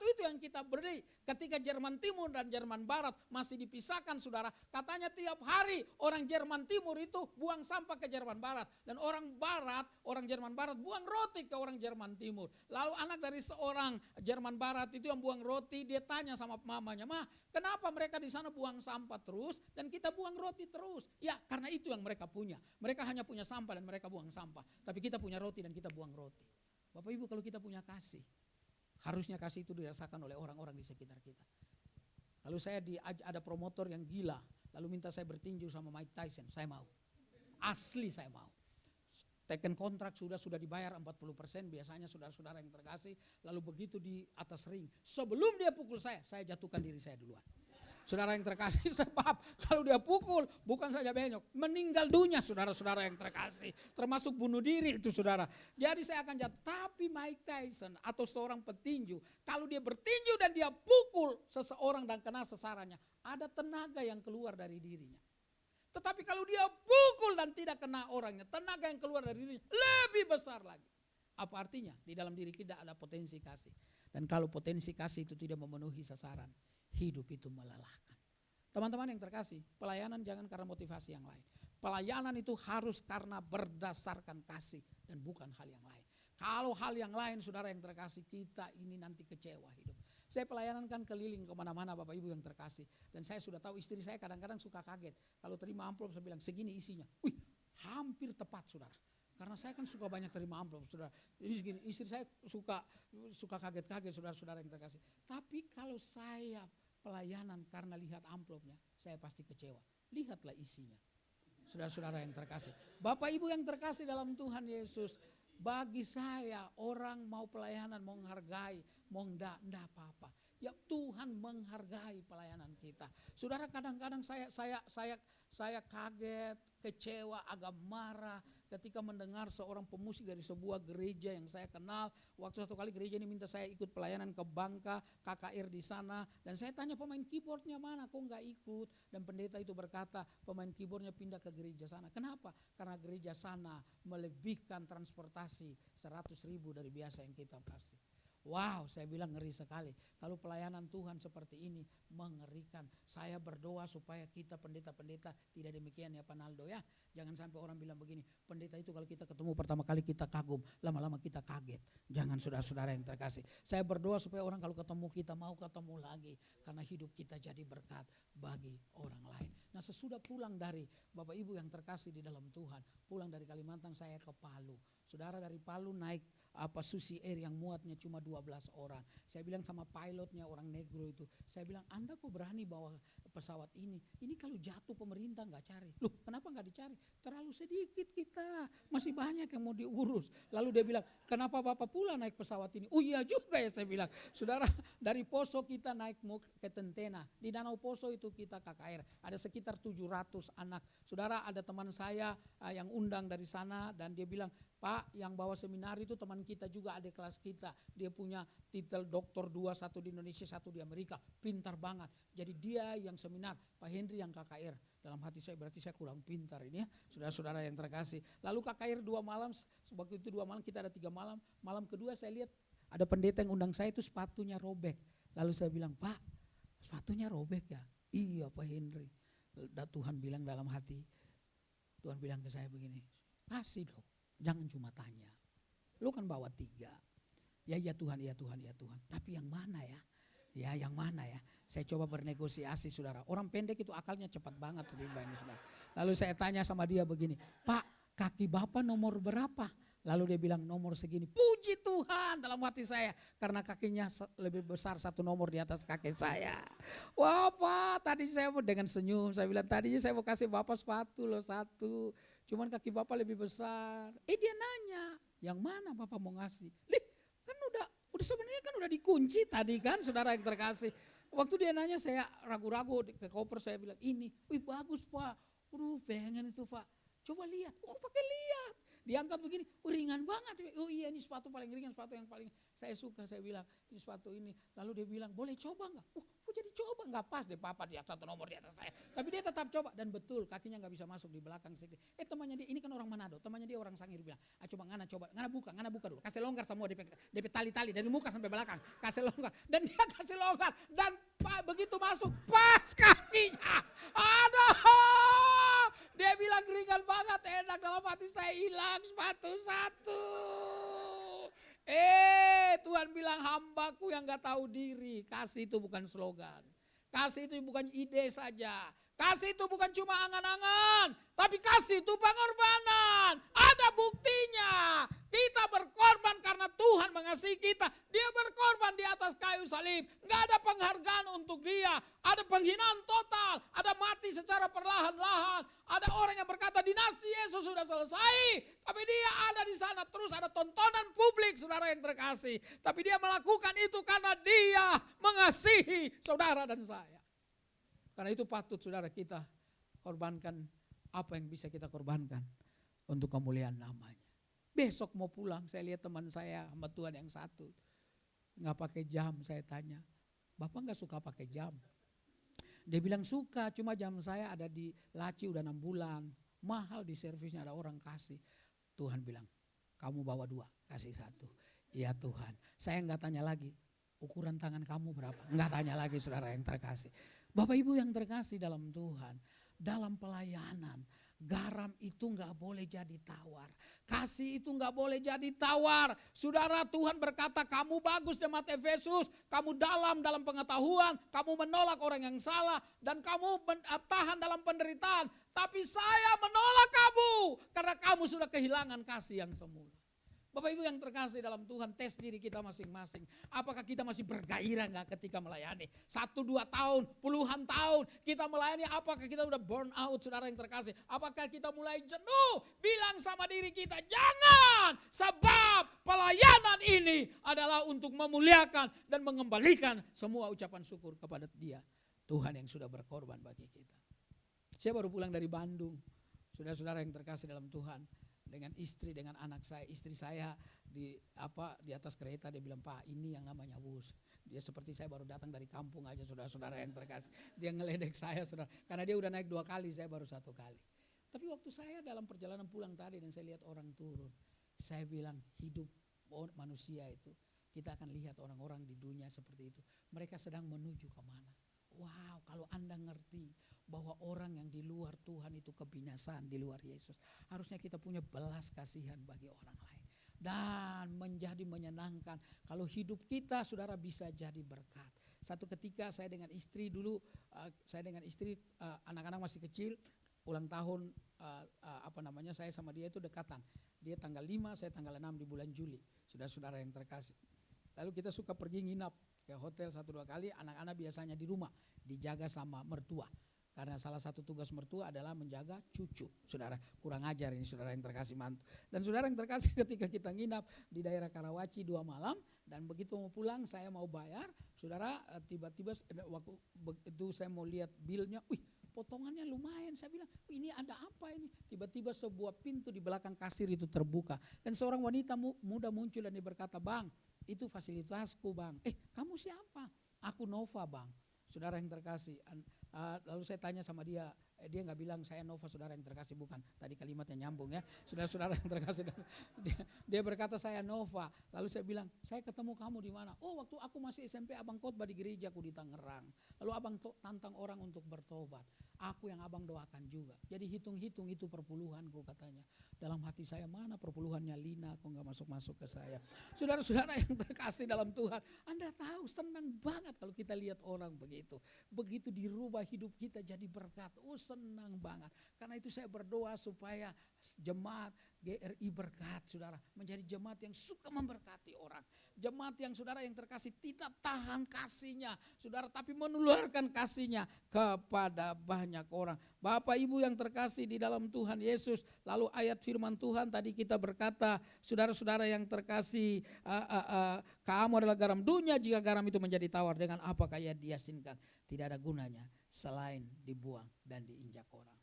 itu yang kita beri. Ketika Jerman Timur dan Jerman Barat masih dipisahkan, saudara, katanya tiap hari orang Jerman Timur itu buang sampah ke Jerman Barat. Dan orang Jerman Barat buang roti ke orang Jerman Timur. Lalu anak dari seorang Jerman Barat itu yang buang roti, dia tanya sama mamanya, "Ma, kenapa mereka di sana buang sampah terus dan kita buang roti terus?" Ya, karena itu yang mereka punya. Mereka hanya punya sampah dan mereka buang sampah. Tapi kita punya roti dan kita buang roti. Bapak Ibu, kalau kita punya kasih, harusnya kasih itu dirasakan oleh orang-orang di sekitar kita. Lalu saya ada promotor yang gila, lalu minta saya bertinju sama Mike Tyson, saya mau. Asli saya mau. Teken kontrak sudah dibayar 40%, biasanya saudara-saudara yang terkasih, lalu begitu di atas ring, sebelum dia pukul saya jatuhkan diri saya duluan. Saudara yang terkasih, sebab kalau dia pukul bukan saja benyok, meninggal dunia saudara-saudara yang terkasih. Termasuk bunuh diri itu saudara. Jadi saya akan jatuh. Tapi Mike Tyson atau seorang petinju, kalau dia bertinju dan dia pukul seseorang dan kena sasarannya, ada tenaga yang keluar dari dirinya. Tetapi kalau dia pukul dan tidak kena orangnya, tenaga yang keluar dari dirinya lebih besar lagi. Apa artinya? Di dalam diri kita ada potensi kasih. Dan kalau potensi kasih itu tidak memenuhi sasaran, hidup itu melelahkan. Teman-teman yang terkasih, pelayanan jangan karena motivasi yang lain. Pelayanan itu harus karena berdasarkan kasih dan bukan hal yang lain. Kalau hal yang lain, saudara yang terkasih, kita ini nanti kecewa hidup. Saya pelayanan kan keliling kemana-mana Bapak Ibu yang terkasih. Dan saya sudah tahu istri saya kadang-kadang suka kaget. Kalau terima amplop saya bilang segini isinya. Wih, hampir tepat saudara. Karena saya kan suka banyak terima amplop, saudara. Jadi istri saya suka kaget-kaget, saudara-saudara yang terkasih. Tapi kalau saya pelayanan karena lihat amplopnya, saya pasti kecewa. Lihatlah isinya, saudara-saudara yang terkasih. Bapak Ibu yang terkasih dalam Tuhan Yesus, bagi saya orang mau pelayanan, mau menghargai, mau enggak apa-apa. Ya Tuhan menghargai pelayanan kita. Saudara kadang-kadang saya kaget, kecewa, agak marah ketika mendengar seorang pemusik dari sebuah gereja yang saya kenal. Waktu satu kali gereja ini minta saya ikut pelayanan ke Bangka, KKR di sana. Dan saya tanya pemain keyboardnya mana, kok nggak ikut? Dan pendeta itu berkata pemain keyboardnya pindah ke gereja sana. Kenapa? Karena gereja sana melebihkan transportasi 100.000 dari biasa yang kita kasih. Wow, saya bilang ngeri sekali. Kalau pelayanan Tuhan seperti ini mengerikan. Saya berdoa supaya kita pendeta-pendeta tidak demikian ya Pak Naldo ya. Jangan sampai orang bilang begini, pendeta itu kalau kita ketemu pertama kali kita kagum, lama-lama kita kaget. Jangan saudara-saudara yang terkasih. Saya berdoa supaya orang kalau ketemu kita mau ketemu lagi. Karena hidup kita jadi berkat bagi orang lain. Nah sesudah pulang dari Bapak Ibu yang terkasih di dalam Tuhan, pulang dari Kalimantan saya ke Palu. Saudara dari Palu naik Susi Air yang muatnya cuma 12 orang. Saya bilang sama pilotnya orang negro itu, saya bilang Anda kok berani bawa pesawat ini? Ini kalau jatuh pemerintah nggak cari. Loh kenapa nggak dicari? Terlalu sedikit kita, masih banyak yang mau diurus. Lalu dia bilang kenapa Bapak pula naik pesawat ini? Oh iya juga ya saya bilang. Saudara dari Poso kita naik mau ke Tentena. Di Danau Poso itu kita KKR. Ada sekitar 700 anak. Saudara ada teman saya yang undang dari sana dan dia bilang, Pak yang bawa seminar itu teman kita juga, adik kelas kita. Dia punya titel doktor 2, satu di Indonesia, satu di Amerika. Pintar banget. Jadi dia yang seminar, Pak Henry yang KKR. Dalam hati saya berarti saya kurang pintar ini ya. Saudara-saudara yang terkasih. Lalu KKR 2 malam, sebab itu 2 malam kita ada 3 malam. Malam kedua saya lihat ada pendeta yang undang saya itu sepatunya robek. Lalu saya bilang, Pak sepatunya robek ya? Iya Pak Henry. Dan Tuhan bilang dalam hati, Tuhan bilang ke saya begini, kasih dong. Jangan cuma tanya, lu kan bawa 3. Ya Tuhan, ya Tuhan, ya Tuhan. Tapi yang mana ya? Ya yang mana ya? Saya coba bernegosiasi saudara. Orang pendek itu akalnya cepat banget ini saudara. Lalu saya tanya sama dia begini, Pak kaki Bapak nomor berapa? Lalu dia bilang nomor segini. Puji Tuhan dalam hati saya. Karena kakinya lebih besar 1 nomor di atas kaki saya. Wah Pak tadi saya mau dengan senyum. Saya bilang tadinya saya mau kasih Bapak sepatu loh 1. Cuman kaki Bapak lebih besar. Dia nanya, yang mana Bapak mau ngasih? Lih, kan udah sebenarnya kan udah dikunci tadi kan saudara yang terkasih. Waktu dia nanya saya ragu-ragu ke koper saya bilang ini, wih bagus Pak. Pengen itu Pak. Coba lihat, pakai lihat. Diangkat begini, ringan banget. Oh iya ini sepatu paling ringan, sepatu yang paling saya suka. Saya bilang ini sepatu ini. Lalu dia bilang boleh coba gak? Kok jadi coba? Gak pas deh Papa dia 1 nomor di atas saya. Tapi dia tetap coba dan betul kakinya gak bisa masuk di belakang sedikit. Temannya dia, ini kan orang Manado, temannya dia orang Sangir bilang, coba Ngana buka dulu. Kasih longgar semua DP tali-tali dari muka sampai belakang. Kasih longgar. Dan dia kasih longgar. Dan begitu masuk pas kakinya. Aduh. Dia bilang ringan banget, enak dalam hati saya hilang sepatu 1. Tuhan bilang hambaku yang gak tahu diri. Kasih itu bukan slogan. Kasih itu bukan ide saja. Kasih itu bukan cuma angan-angan. Tapi kasih itu pengorbanan. Ada buktinya. Kita berkorban karena Tuhan mengasihi kita. Dia berkorban di atas kayu salib. Gak ada penghargaan untuk dia. Ada penghinaan total. Ada mati secara perlahan-lahan. Ada orang yang berkata dinasti Yesus sudah selesai. Tapi dia ada di sana terus ada tontonan publik saudara yang terkasih. Tapi dia melakukan itu karena dia mengasihi saudara dan saya. Karena itu patut saudara kita korbankan apa yang bisa kita korbankan untuk kemuliaan namanya. Besok mau pulang saya lihat teman saya hamba Tuhan yang satu. Gak pakai jam saya tanya. Bapak gak suka pakai jam? Dia bilang suka cuma jam saya ada di laci udah 6 bulan. Mahal di servisnya ada orang kasih. Tuhan bilang kamu bawa 2 kasih 1. Iya Tuhan. Saya gak tanya lagi ukuran tangan kamu berapa. Gak tanya lagi saudara yang terkasih. Bapak Ibu yang terkasih dalam Tuhan, dalam pelayanan, garam itu gak boleh jadi tawar. Kasih itu gak boleh jadi tawar. Saudara Tuhan berkata kamu bagus jemaat Efesus, kamu dalam pengetahuan, kamu menolak orang yang salah dan kamu tahan dalam penderitaan. Tapi saya menolak kamu karena kamu sudah kehilangan kasih yang semula. Bapak Ibu yang terkasih dalam Tuhan, tes diri kita masing-masing. Apakah kita masih bergairah gak ketika melayani? 1-2 tahun, puluhan tahun kita melayani, apakah kita udah burn out saudara yang terkasih? Apakah kita mulai jenuh? Bilang sama diri kita, jangan, sebab pelayanan ini adalah untuk memuliakan dan mengembalikan semua ucapan syukur kepada Dia. Tuhan yang sudah berkorban bagi kita. Saya baru pulang dari Bandung, saudara-saudara yang terkasih dalam Tuhan. Dengan istri, dengan anak saya, istri saya di atas kereta dia bilang Pak ini yang namanya bus. Dia seperti saya baru datang dari kampung aja saudara-saudara yang terkasih. Dia ngeledek saya saudara, karena dia udah naik 2 kali, saya baru 1 kali. Tapi waktu saya dalam perjalanan pulang tadi dan saya lihat orang turun, saya bilang hidup manusia itu kita akan lihat orang-orang di dunia seperti itu. Mereka sedang menuju kemana? Wow, kalau Anda ngerti bahwa orang yang di luar Tuhan itu kebinasaan di luar Yesus. Harusnya kita punya belas kasihan bagi orang lain. Dan menjadi menyenangkan kalau hidup kita saudara bisa jadi berkat. Satu ketika saya dengan istri dulu, anak-anak masih kecil, ulang tahun saya sama dia itu dekatan. Dia tanggal 5, saya tanggal 6 di bulan Juli. Saudara-saudara yang terkasih. Lalu kita suka pergi nginap ke hotel 1-2 kali, anak-anak biasanya di rumah, dijaga sama mertua. Karena salah satu tugas mertua adalah menjaga cucu. Saudara, kurang ajar ini saudara yang terkasih mantu. Dan saudara yang terkasih ketika kita nginap di daerah Karawaci 2 malam, dan begitu mau pulang saya mau bayar, saudara tiba-tiba waktu itu saya mau lihat bilnya, wih potongannya lumayan. Saya bilang ini ada apa ini? Tiba-tiba sebuah pintu di belakang kasir itu terbuka. Dan seorang wanita muda muncul dan dia berkata, "Bang, itu fasilitasku bang." Kamu siapa? "Aku Nova bang." Saudara yang terkasih, lalu saya tanya sama dia, dia nggak bilang saya Nova, saudara yang terkasih, bukan. Tadi kalimatnya nyambung ya, saudara-saudara yang terkasih. Dia berkata saya Nova. Lalu saya bilang, "Saya ketemu kamu di mana?" "Oh, waktu aku masih SMP abang khotbah di gerejaku di Tangerang. Lalu abang tantang orang untuk bertobat. Aku yang abang doakan juga. Jadi hitung-hitung itu perpuluhanku," katanya. Dalam hati saya, mana perpuluhannya Lina, kok nggak masuk-masuk ke saya. Saudara-saudara yang terkasih dalam Tuhan, Anda tahu senang banget kalau kita lihat orang begitu. Begitu dirubah hidup kita jadi berkat. Senang banget. Karena itu saya berdoa supaya jemaat GRI Berkat, saudara, menjadi jemaat yang suka memberkati orang. Jemaat yang saudara yang terkasih tidak tahan kasihnya, saudara, tapi menularkan kasihnya kepada banyak orang. Bapak Ibu yang terkasih di dalam Tuhan Yesus, lalu ayat firman Tuhan tadi kita berkata, saudara-saudara yang terkasih, kamu adalah garam dunia, jika garam itu menjadi tawar, dengan apakah ia diasinkan? Tidak ada gunanya selain dibuang dan diinjak orang.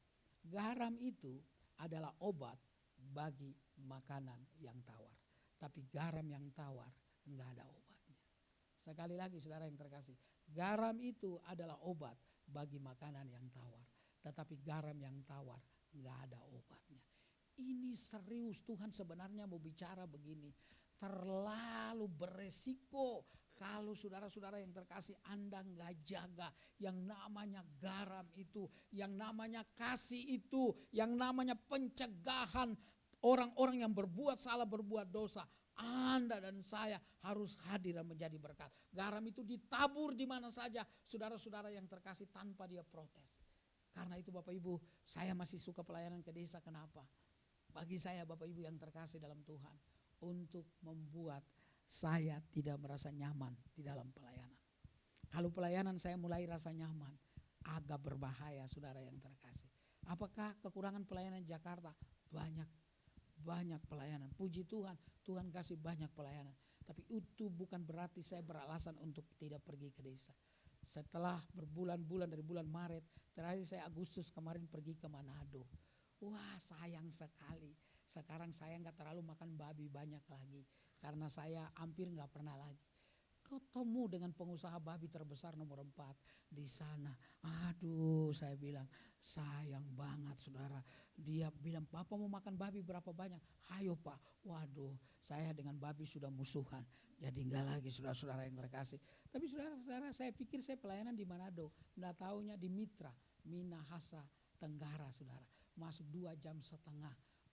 Garam itu adalah obat bagi makanan yang tawar. Tapi garam yang tawar enggak ada obatnya. Sekali lagi saudara yang terkasih, garam itu adalah obat bagi makanan yang tawar. Tetapi garam yang tawar enggak ada obatnya. Ini serius, Tuhan sebenarnya mau bicara begini. Terlalu beresiko kalau saudara-saudara yang terkasih Anda enggak jaga yang namanya garam itu, yang namanya kasih itu, yang namanya pencegahan orang-orang yang berbuat salah, berbuat dosa. Anda dan saya harus hadir dan menjadi berkat. Garam itu ditabur di mana saja, saudara-saudara yang terkasih, tanpa dia protes. Karena itu Bapak Ibu, saya masih suka pelayanan ke desa. Kenapa? Bagi saya Bapak Ibu yang terkasih dalam Tuhan, untuk membuat saya tidak merasa nyaman di dalam pelayanan. Kalau pelayanan saya mulai rasa nyaman, agak berbahaya saudara yang terkasih. Apakah kekurangan pelayanan Jakarta? Banyak pelayanan. Puji Tuhan, Tuhan kasih banyak pelayanan. Tapi itu bukan berarti saya beralasan untuk tidak pergi ke desa. Setelah berbulan-bulan, dari bulan Maret, terakhir saya Agustus kemarin pergi ke Manado. Wah, sayang sekali. Sekarang saya nggak terlalu makan babi banyak lagi. Karena saya hampir nggak pernah lagi ketemu dengan pengusaha babi terbesar nomor 4 di sana. Aduh, saya bilang sayang banget saudara. Dia bilang, "Bapak mau makan babi berapa banyak?" "Hayo Pak." Waduh, saya dengan babi sudah musuhan. Jadi enggak lagi saudara-saudara yang terkasih. Tapi saudara-saudara, saya pikir saya pelayanan di Manado. Nggak taunya di Mitra, Minahasa Tenggara saudara. Masuk 2,5 jam.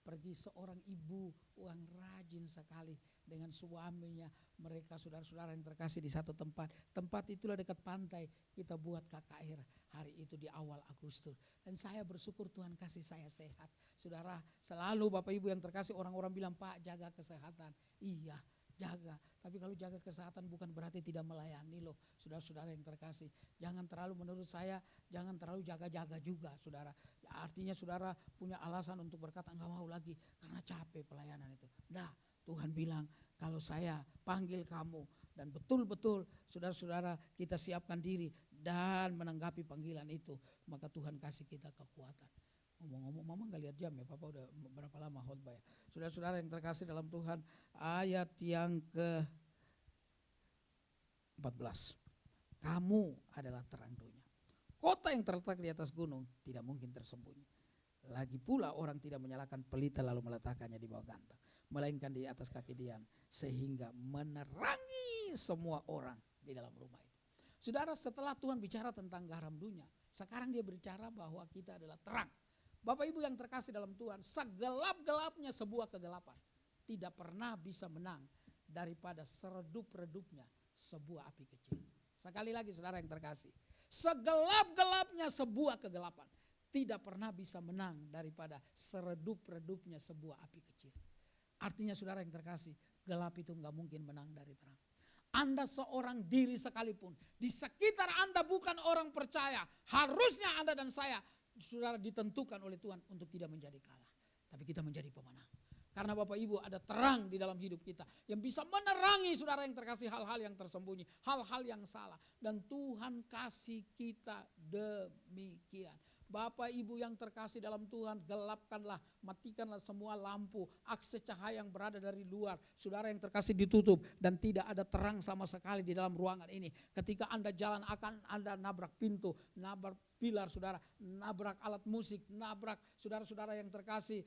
Pergi seorang ibu yang rajin sekali dengan suaminya. Mereka saudara-saudara yang terkasih di satu tempat. Tempat itulah dekat pantai. Kita buat KKR hari itu di awal Agustus. Dan saya bersyukur Tuhan kasih saya sehat. Saudara, selalu Bapak Ibu yang terkasih, orang-orang bilang, "Pak, jaga kesehatan." Iya, jaga. Tapi kalau jaga kesehatan bukan berarti tidak melayani loh. Saudara-saudara yang terkasih, jangan terlalu, menurut saya jangan terlalu jaga-jaga juga saudara. Artinya saudara punya alasan untuk berkata enggak mau lagi karena capek pelayanan itu. Nah, Tuhan bilang kalau saya panggil kamu dan betul-betul saudara-saudara kita siapkan diri dan menanggapi panggilan itu, maka Tuhan kasih kita kekuatan. Ngomong-ngomong, mama gak lihat jam ya, papa udah berapa lama khotbah ya. Saudara-saudara yang terkasih dalam Tuhan, ayat yang ke-14. Kamu adalah terang dunia. Kota yang terletak di atas gunung tidak mungkin tersembunyi. Lagi pula orang tidak menyalakan pelita lalu meletakkannya di bawah gantang, melainkan di atas kaki dian, sehingga menerangi semua orang di dalam rumah itu. Saudara, setelah Tuhan bicara tentang garam dunia, sekarang dia berbicara bahwa kita adalah terang. Bapak Ibu yang terkasih dalam Tuhan, segelap-gelapnya sebuah kegelapan tidak pernah bisa menang daripada seredup-redupnya sebuah api kecil. Sekali lagi saudara yang terkasih, segelap-gelapnya sebuah kegelapan tidak pernah bisa menang daripada seredup-redupnya sebuah api kecil. Artinya saudara yang terkasih, gelap itu enggak mungkin menang dari terang. Anda seorang diri sekalipun, di sekitar Anda bukan orang percaya, harusnya Anda dan saya, saudara, ditentukan oleh Tuhan untuk tidak menjadi kalah. Tapi kita menjadi pemenang. Karena Bapak Ibu ada terang di dalam hidup kita yang bisa menerangi saudara yang terkasih hal-hal yang tersembunyi, hal-hal yang salah. Dan Tuhan kasih kita demikian. Bapak Ibu yang terkasih dalam Tuhan, gelapkanlah, matikanlah semua lampu, akses cahaya yang berada dari luar. Saudara yang terkasih ditutup dan tidak ada terang sama sekali di dalam ruangan ini. Ketika Anda jalan akan Anda nabrak pintu, nabrak pilar saudara, nabrak alat musik, nabrak saudara-saudara yang terkasih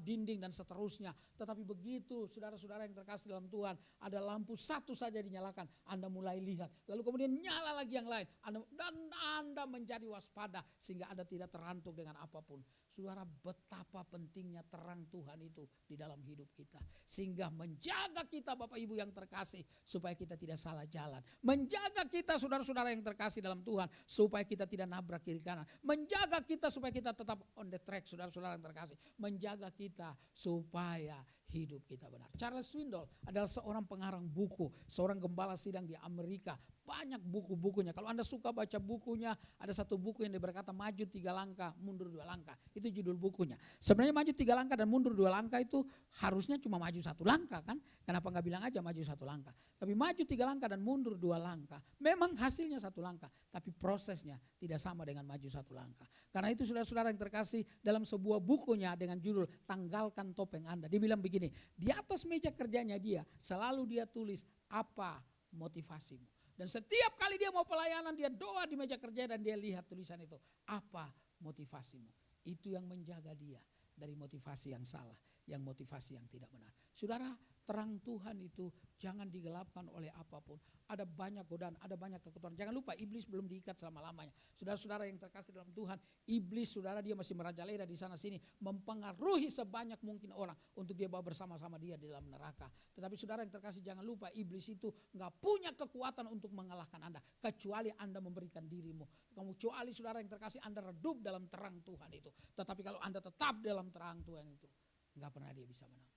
dinding dan seterusnya. Tetapi begitu saudara-saudara yang terkasih dalam Tuhan, ada lampu satu saja dinyalakan, Anda mulai lihat. Lalu kemudian nyala lagi yang lain, dan Anda menjadi waspada sehingga Anda tidak terantuk dengan apapun. Saudara, betapa pentingnya terang Tuhan itu di dalam hidup kita. Sehingga menjaga kita Bapak Ibu yang terkasih supaya kita tidak salah jalan. Menjaga kita saudara-saudara yang terkasih dalam Tuhan supaya kita tidak nabrak kiri kanan. Menjaga kita supaya kita tetap on the track saudara-saudara yang terkasih. Menjaga kita supaya hidup kita benar. Charles Swindoll adalah seorang pengarang buku, seorang gembala sidang di Amerika. Banyak buku-bukunya. Kalau Anda suka baca bukunya, ada satu buku yang berkata maju 3 langkah, mundur 2 langkah. Itu judul bukunya. Sebenarnya maju 3 langkah dan mundur 2 langkah itu harusnya cuma maju 1 langkah kan? Kenapa nggak bilang aja maju 1 langkah? Tapi maju 3 langkah dan mundur 2 langkah. Memang hasilnya 1 langkah, tapi prosesnya tidak sama dengan maju 1 langkah. Karena itu saudara-saudara yang terkasih, dalam sebuah bukunya dengan judul Tanggalkan Topeng Anda. Dia bilang begini, di atas meja kerjanya dia selalu dia tulis apa motivasimu. Dan setiap kali dia mau pelayanan, dia doa di meja kerja dan dia lihat tulisan itu. Apa motivasimu? Itu yang menjaga dia dari motivasi yang salah, yang motivasi yang tidak benar. Saudara, terang Tuhan itu jangan digelapkan oleh apapun. Ada banyak godaan, ada banyak kekotoran. Jangan lupa iblis belum diikat selama-lamanya. Saudara-saudara yang terkasih dalam Tuhan, iblis saudara dia masih merajalela di sana sini, mempengaruhi sebanyak mungkin orang untuk dia bawa bersama-sama dia di dalam neraka. Tetapi saudara yang terkasih jangan lupa iblis itu enggak punya kekuatan untuk mengalahkan Anda kecuali Anda memberikan dirimu. Kecuali saudara yang terkasih Anda redup dalam terang Tuhan itu. Tetapi kalau Anda tetap dalam terang Tuhan itu, enggak pernah dia bisa menang.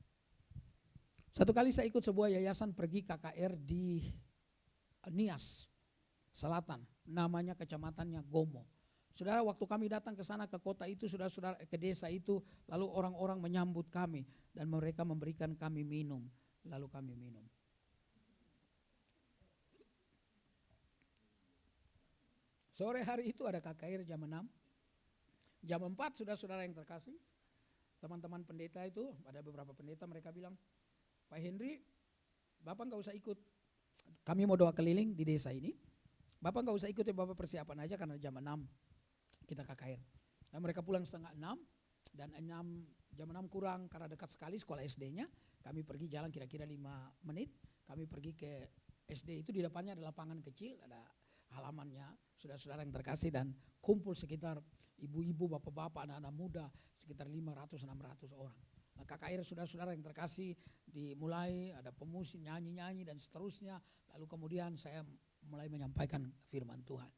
Satu kali saya ikut sebuah yayasan pergi KKR di Nias Selatan, namanya kecamatannya Gomo. Saudara, waktu kami datang ke sana ke kota itu, saudara-saudara ke desa itu, lalu orang-orang menyambut kami dan mereka memberikan kami minum, lalu kami minum. Sore hari itu ada KKR jam 6, jam 4 saudara-saudara yang terkasih, teman-teman pendeta itu, ada beberapa pendeta mereka bilang, Pak Henry, Bapak gak usah ikut, kami mau doa keliling di desa ini, Bapak gak usah ikut ya, Bapak persiapan aja karena jam 6 kita KKR. Dan mereka pulang setengah 6 dan jam 6 kurang karena dekat sekali sekolah SD-nya, kami pergi jalan kira-kira 5 menit, kami pergi ke SD itu, di depannya ada lapangan kecil, ada halamannya, saudara-saudara yang terkasih, dan kumpul sekitar ibu-ibu, bapak-bapak, anak-anak muda, sekitar 500-600 orang. Nah, KKR saudara-saudara yang terkasih dimulai, ada pemusik, nyanyi-nyanyi dan seterusnya. Lalu kemudian saya mulai menyampaikan firman Tuhan.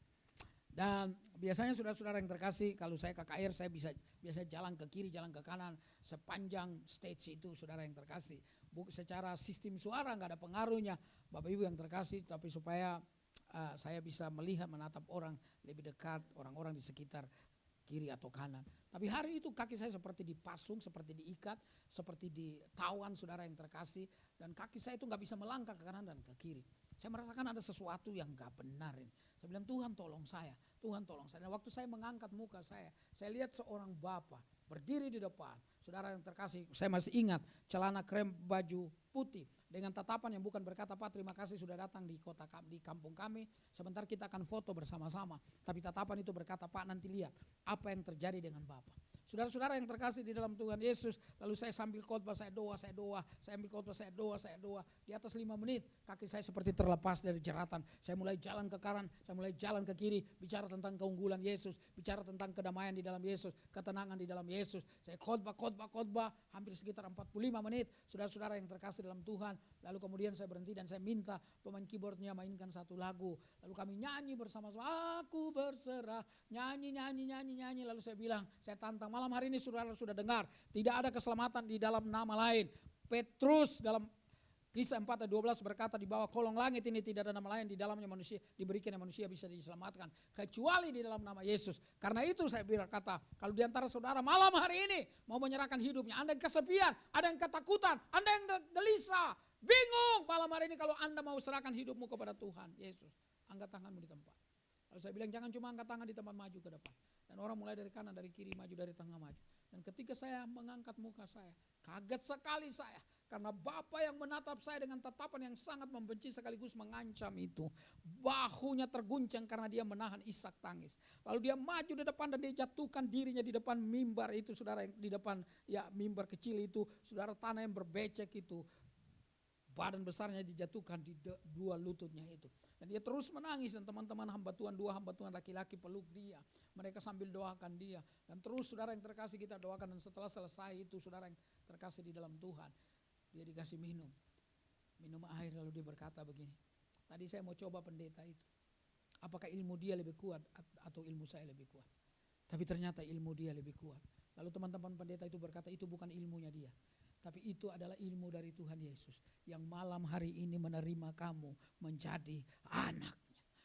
Dan biasanya saudara-saudara yang terkasih, kalau saya KKR saya biasa jalan ke kiri, jalan ke kanan sepanjang stage itu saudara yang terkasih. Secara sistem suara nggak ada pengaruhnya Bapak Ibu yang terkasih, tapi supaya saya bisa melihat, menatap orang lebih dekat, orang-orang di sekitar kiri atau kanan. Tapi hari itu kaki saya seperti dipasung, seperti diikat, seperti ditawan saudara yang terkasih. Dan kaki saya itu gak bisa melangkah ke kanan dan ke kiri. Saya merasakan ada sesuatu yang gak benar ini. Saya bilang Tuhan tolong saya, Tuhan tolong saya. Dan waktu saya mengangkat muka saya lihat seorang bapak berdiri di depan. Saudara yang terkasih, saya masih ingat celana krem, baju putih. Dengan tatapan yang bukan berkata, Pak terima kasih sudah datang di kampung kami, sebentar kita akan foto bersama-sama. Tapi tatapan itu berkata, Pak nanti lihat apa yang terjadi dengan Bapak. Saudara-saudara yang terkasih di dalam Tuhan Yesus, lalu saya sambil khotbah, saya doa, saya ambil khotbah, saya doa. Di atas 5 menit, kaki saya seperti terlepas dari jeratan. Saya mulai jalan ke kanan, saya mulai jalan ke kiri, bicara tentang keunggulan Yesus, bicara tentang kedamaian di dalam Yesus, ketenangan di dalam Yesus. Saya khotbah, hampir sekitar 45 menit, saudara-saudara yang terkasih dalam Tuhan. Lalu kemudian saya berhenti dan saya minta pemain keyboardnya mainkan satu lagu. Lalu kami nyanyi bersama-sama, aku berserah, nyanyi. Lalu saya bilang, saya tantang, malam hari ini saudara sudah dengar, tidak ada keselamatan di dalam nama lain. Petrus dalam Kisah 4 ayat 12 berkata, di bawah kolong langit ini tidak ada nama lain di dalamnya manusia diberikan yang manusia bisa diselamatkan kecuali di dalam nama Yesus. Karena itu saya berkata, kalau di antara saudara malam hari ini mau menyerahkan hidupnya, Anda yang kesepian, ada yang ketakutan, Anda yang gelisah, bingung malam hari ini, kalau Anda mau serahkan hidupmu kepada Tuhan Yesus, angkat tanganmu di tempat. Lalu saya bilang, jangan cuma angkat tangan di tempat, maju ke depan. Dan orang mulai dari kanan, dari kiri, maju, dari tengah, maju. Dan ketika saya mengangkat muka saya, kaget sekali saya. Karena Bapa yang menatap saya dengan tatapan yang sangat membenci sekaligus mengancam itu. Bahunya terguncang karena dia menahan isak tangis. Lalu dia maju di depan dan dia jatuhkan dirinya di depan mimbar itu, saudara, yang di depan ya mimbar kecil itu, saudara, tanah yang berbecek itu. Badan besarnya dijatuhkan di dua lututnya itu. Dan dia terus menangis dan teman-teman hamba Tuhan, 2 hamba Tuhan laki-laki peluk dia. Mereka sambil doakan dia. Dan terus saudara yang terkasih kita doakan, dan setelah selesai itu saudara yang terkasih di dalam Tuhan, dia dikasih minum air, lalu dia berkata begini, tadi saya mau coba pendeta itu, apakah ilmu dia lebih kuat atau ilmu saya lebih kuat? Tapi ternyata ilmu dia lebih kuat. Lalu teman-teman pendeta itu berkata, itu bukan ilmunya dia, tapi itu adalah ilmu dari Tuhan Yesus yang malam hari ini menerima kamu menjadi anaknya.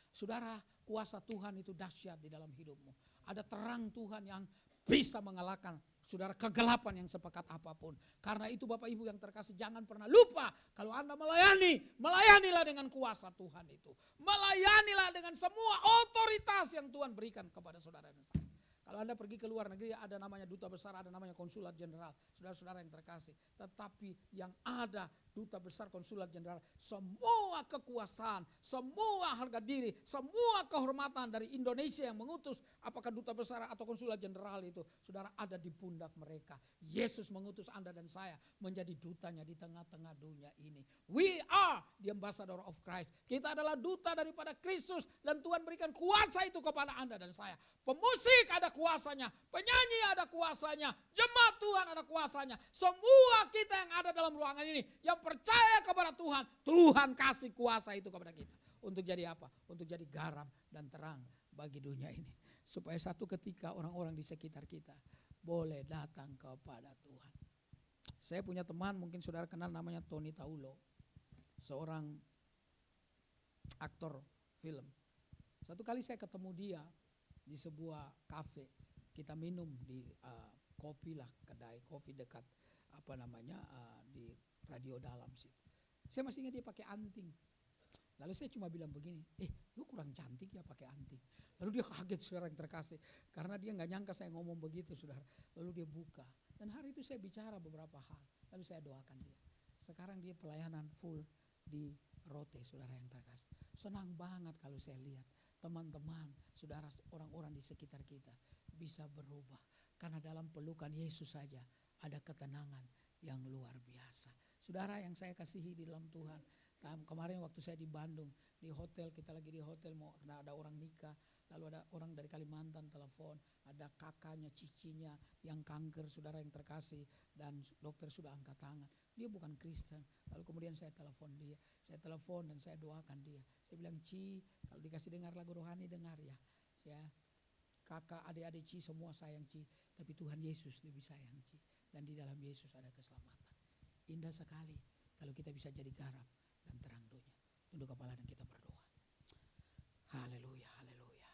Saudara, kuasa Tuhan itu dahsyat di dalam hidupmu. Ada terang Tuhan yang bisa mengalahkan, saudara, kegelapan yang sepekat apapun. Karena itu Bapak Ibu yang terkasih, jangan pernah lupa kalau Anda melayanilah dengan kuasa Tuhan itu. Melayanilah dengan semua otoritas yang Tuhan berikan kepada saudara dan saya. Kalau Anda pergi ke luar negeri, ada namanya duta besar, ada namanya konsulat jenderal, saudara-saudara yang terkasih. Tetapi yang ada duta besar, konsulat jenderal, semua kekuasaan, semua harga diri, semua kehormatan dari Indonesia yang mengutus, apakah duta besar atau konsulat jenderal itu, saudara, ada di pundak mereka. Yesus mengutus Anda dan saya menjadi dutanya di tengah-tengah dunia ini. We are the ambassador of Christ. Kita adalah duta daripada Kristus, dan Tuhan berikan kuasa itu kepada Anda dan saya. Pemusik ada kuasanya, penyanyi ada kuasanya, jemaat Tuhan ada kuasanya. Semua kita yang ada dalam ruangan ini yang percaya kepada Tuhan, Tuhan kasih kuasa itu kepada kita. Untuk jadi apa? Untuk jadi garam dan terang bagi dunia ini. Supaya satu ketika orang-orang di sekitar kita boleh datang kepada Tuhan. Saya punya teman, mungkin saudara kenal, namanya Tony Taulo. Seorang aktor film. Satu kali saya ketemu dia di sebuah kafe, kita minum di kopi lah, kedai kopi dekat di Radio Dalam situ. Saya masih ingat dia pakai anting. Lalu saya cuma bilang begini, lu kurang cantik ya pakai anting. Lalu dia kaget, saudara yang terkasih, karena dia nggak nyangka saya ngomong begitu, saudara. Lalu dia buka, dan hari itu saya bicara beberapa hal, lalu saya doakan dia. Sekarang dia pelayanan full di Rote, saudara yang terkasih. Senang banget kalau saya lihat teman-teman, saudara, orang-orang di sekitar kita bisa berubah. Karena dalam pelukan Yesus saja ada ketenangan yang luar biasa. Saudara yang saya kasihi di dalam Tuhan, kemarin waktu saya di Bandung, di hotel, kita lagi di hotel, mau ada orang nikah, lalu ada orang dari Kalimantan telepon, ada kakaknya, cicinya yang kanker, saudara yang terkasih, dan dokter sudah angkat tangan. Dia bukan Kristen. Lalu kemudian saya telepon dia, dan saya doakan dia. Saya bilang, Ci, kalau dikasih dengar lagu rohani, dengar ya. Kakak, adik-adik Ci semua sayang Ci, tapi Tuhan Yesus lebih sayang Ci, dan di dalam Yesus ada keselamatan. Indah sekali kalau kita bisa jadi garam dan terang dunia. Tunduk kepala dan kita berdoa. Haleluya, haleluya.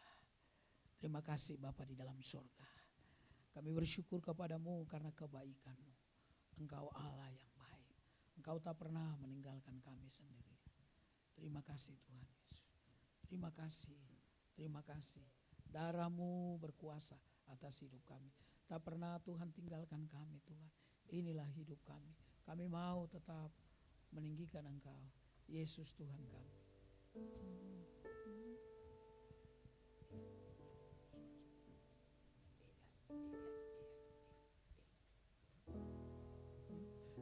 Terima kasih Bapa di dalam surga. Kami bersyukur kepadamu karena kebaikan-Mu. Engkau Allah yang baik. Engkau tak pernah meninggalkan kami sendiri. Terima kasih Tuhan Yesus. Terima kasih, terima kasih. Darah-Mu berkuasa atas hidup kami. Tak pernah Tuhan tinggalkan kami Tuhan. Inilah hidup kami. Kami mau tetap meninggikan Engkau, Yesus Tuhan kami.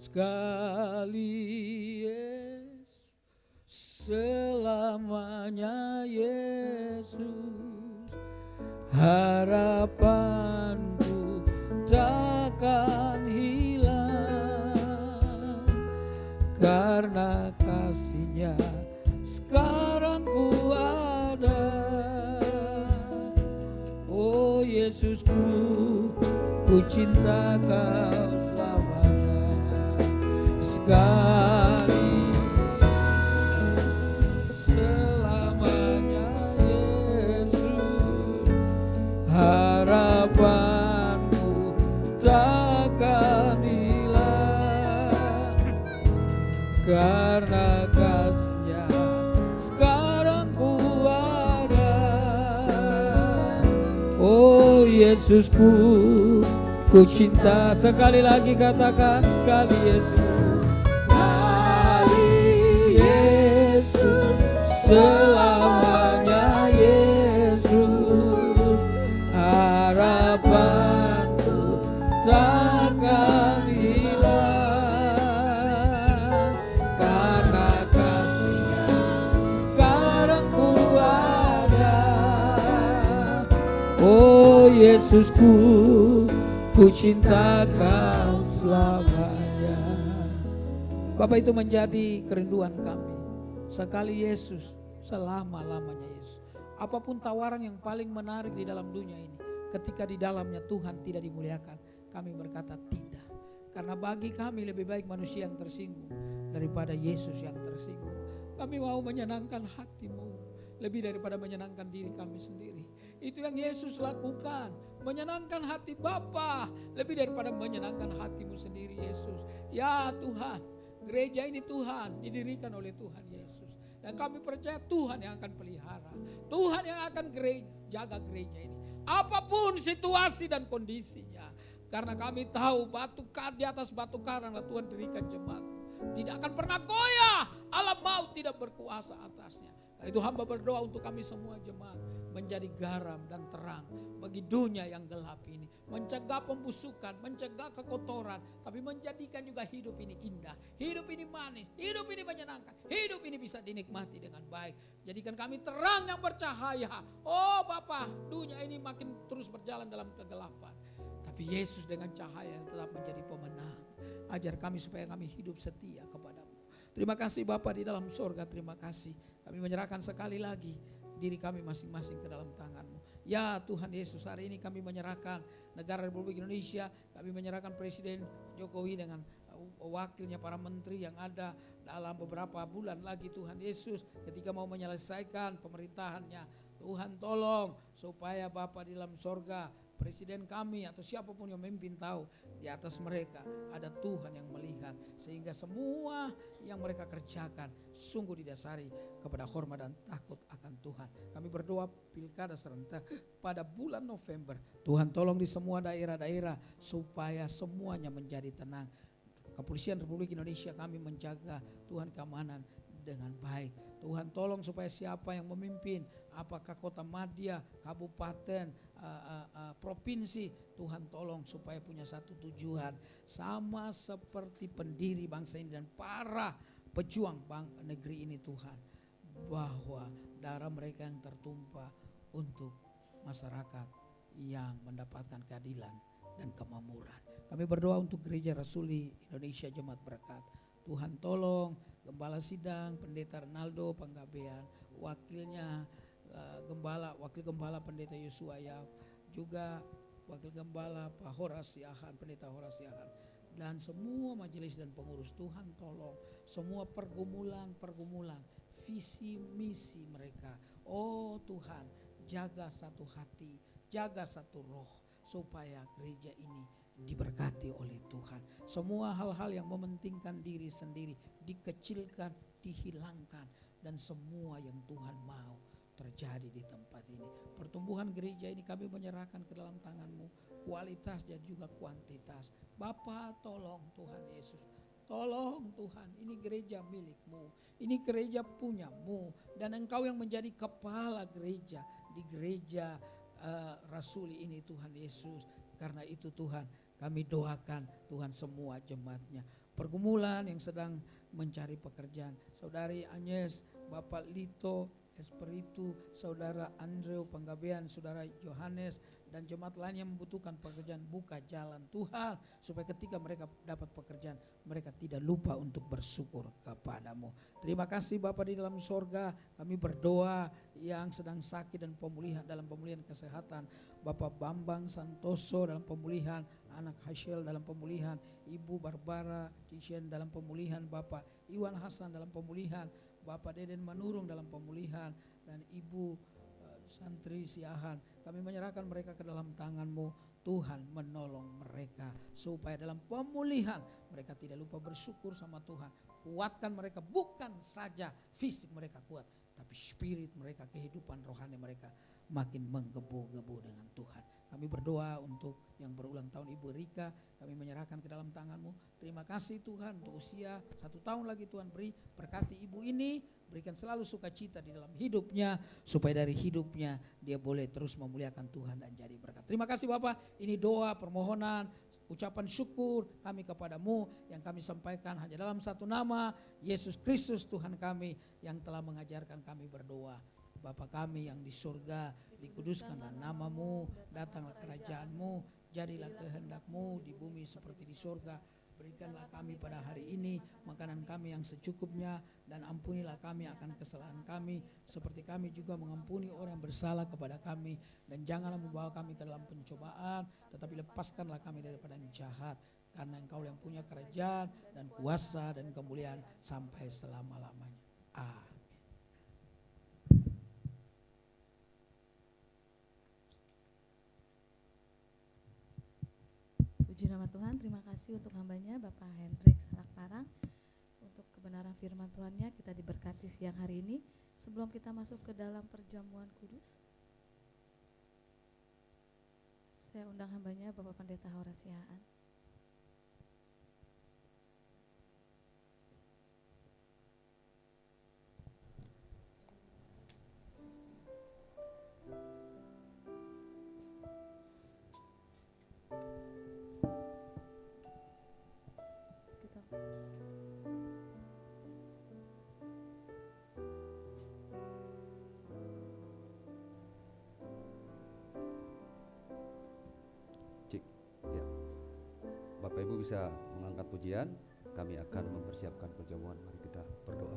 sekali Yesus, selamanya Yesus, harapanku takkan hilang, karena kasih-Nya sekarang ku ada. Oh Yesusku, ku cinta Kau selamanya, sekali selamanya Yesus, harapanku takkan hilang, karena kasih-Nya sekarang ku ada. Oh Yesusku, ku cinta. Sekali lagi katakan, sekali Yesus, sekali Yesus, selamanya Yesus, harapanku takkan hilang, karena kasih-Nya sekarang ku ada. Oh Yesusku, ku cinta Kau selamanya. Bapak, itu menjadi kerinduan kami. Sekali Yesus, selama-lamanya Yesus. Apapun tawaran yang paling menarik di dalam dunia ini, ketika di dalamnya Tuhan tidak dimuliakan, kami berkata tidak. Karena bagi kami lebih baik manusia yang tersinggung daripada Yesus yang tersinggung. Kami mau menyenangkan hati-Mu lebih daripada menyenangkan diri kami sendiri. Itu yang Yesus lakukan, menyenangkan hati Bapa lebih daripada menyenangkan hati-Mu sendiri, Yesus. Ya Tuhan, gereja ini Tuhan didirikan oleh Tuhan Yesus, dan kami percaya Tuhan yang akan pelihara, Tuhan yang akan jaga gereja ini apapun situasi dan kondisinya. Karena kami tahu di atas batu karanglah Tuhan dirikan jemaat, tidak akan pernah goyah, alam maut tidak berkuasa atasnya. Karena itu hamba berdoa untuk kami semua jemaat menjadi garam dan terang bagi dunia yang gelap ini, mencegah pembusukan, mencegah kekotoran, tapi menjadikan juga hidup ini indah, hidup ini manis, hidup ini menyenangkan, hidup ini bisa dinikmati dengan baik. Jadikan kami terang yang bercahaya. Oh Bapa, dunia ini makin terus berjalan dalam kegelapan, tapi Yesus dengan cahaya tetap menjadi pemenang. Ajar kami supaya kami hidup setia kepadamu. Terima kasih Bapa di dalam sorga, terima kasih. Kami menyerahkan sekali lagi diri kami masing-masing ke dalam tangan-Mu. Ya Tuhan Yesus, hari ini kami menyerahkan negara Republik Indonesia, kami menyerahkan Presiden Jokowi dengan wakilnya, para menteri yang ada dalam beberapa bulan lagi Tuhan Yesus, ketika mau menyelesaikan pemerintahannya. Tuhan tolong supaya Bapa di dalam sorga, presiden kami atau siapapun yang memimpin tahu di atas mereka ada Tuhan yang melihat, sehingga semua yang mereka kerjakan sungguh didasari kepada hormat dan takut akan Tuhan. Kami berdoa pilkada serentak pada bulan November, Tuhan tolong di semua daerah-daerah supaya semuanya menjadi tenang. Kepolisian Republik Indonesia kami menjaga Tuhan keamanan dengan baik. Tuhan tolong supaya siapa yang memimpin, apakah kota madya, kabupaten, provinsi, Tuhan tolong supaya punya satu tujuan, sama seperti pendiri bangsa ini dan para pejuang negeri ini Tuhan, bahwa darah mereka yang tertumpah untuk masyarakat yang mendapatkan keadilan dan kemakmuran. Kami berdoa untuk Gereja Rasuli Indonesia Jemaat Berkat. Tuhan tolong Gembala Sidang, Pendeta Ronaldo Panggabean, wakilnya Wakil Gembala Pendeta Yosua Yap, juga Wakil Gembala Pak Horas Yahan, Pendeta Horas Yahan, dan semua majelis dan pengurus. Tuhan tolong semua pergumulan, visi misi mereka. Oh Tuhan, jaga satu hati, jaga satu roh, supaya gereja ini diberkati oleh Tuhan. Semua hal-hal yang mementingkan diri sendiri dikecilkan, dihilangkan, dan semua yang Tuhan mau terjadi di tempat ini. Pertumbuhan gereja ini kami menyerahkan ke dalam tangan-Mu, kualitas dan juga kuantitas. Bapa tolong Tuhan Yesus, tolong Tuhan, ini gereja milik-Mu, ini gereja punya-Mu, dan Engkau yang menjadi kepala gereja di gereja Rasuli ini Tuhan Yesus. Karena itu Tuhan, kami doakan Tuhan semua jemaat-Nya pergumulan, yang sedang mencari pekerjaan. Saudari Agnes, Bapak Lito Espiritu, Saudara Andrew Panggabean, Saudara Yohanes, dan jemaat lain yang membutuhkan pekerjaan, buka jalan Tuhan, supaya ketika mereka dapat pekerjaan, mereka tidak lupa untuk bersyukur kepadamu. Terima kasih Bapa di dalam sorga, kami berdoa yang sedang sakit dan pemulihan, dalam pemulihan kesehatan, Bapak Bambang Santoso dalam pemulihan, anak Hasyel dalam pemulihan, Ibu Barbara Cishen dalam pemulihan, Bapak Iwan Hasan dalam pemulihan, Bapak Deden Manurung dalam pemulihan, dan Ibu Santri Siahan. Kami menyerahkan mereka ke dalam tangan-Mu. Tuhan menolong mereka supaya dalam pemulihan mereka tidak lupa bersyukur sama Tuhan. Kuatkan mereka, bukan saja fisik mereka kuat, tapi spirit mereka, kehidupan rohani mereka makin menggebu-gebu dengan Tuhan. Kami berdoa untuk yang berulang tahun Ibu Rika, kami menyerahkan ke dalam tangan-Mu. Terima kasih Tuhan untuk usia 1 tahun lagi, Tuhan beri, berkati ibu ini, berikan selalu sukacita di dalam hidupnya, supaya dari hidupnya dia boleh terus memuliakan Tuhan dan jadi berkat. Terima kasih Bapak, ini doa, permohonan, ucapan syukur kami kepadamu yang kami sampaikan hanya dalam satu nama, Yesus Kristus Tuhan kami, yang telah mengajarkan kami berdoa. Bapa kami yang di surga, dikuduskanlah namamu, datanglah kerajaanmu, jadilah kehendak-Mu di bumi seperti di surga. Berikanlah kami pada hari ini makanan kami yang secukupnya, dan ampunilah kami akan kesalahan kami, seperti kami juga mengampuni orang yang bersalah kepada kami. Dan janganlah membawa kami ke dalam pencobaan, tetapi lepaskanlah kami daripada yang jahat. Karena Engkau yang punya kerajaan dan kuasa dan kemuliaan sampai selama-lamanya. Amin. Puji nama Tuhan, terima kasih untuk hambanya Bapak Hendrik Salakparang. Untuk kebenaran firman Tuhannya kita diberkati siang hari ini. Sebelum kita masuk ke dalam perjamuan kudus, saya undang hambanya Bapak Pendeta Horasiaan. Bapak Ibu bisa mengangkat pujian, kami akan mempersiapkan perjamuan. Mari kita berdoa.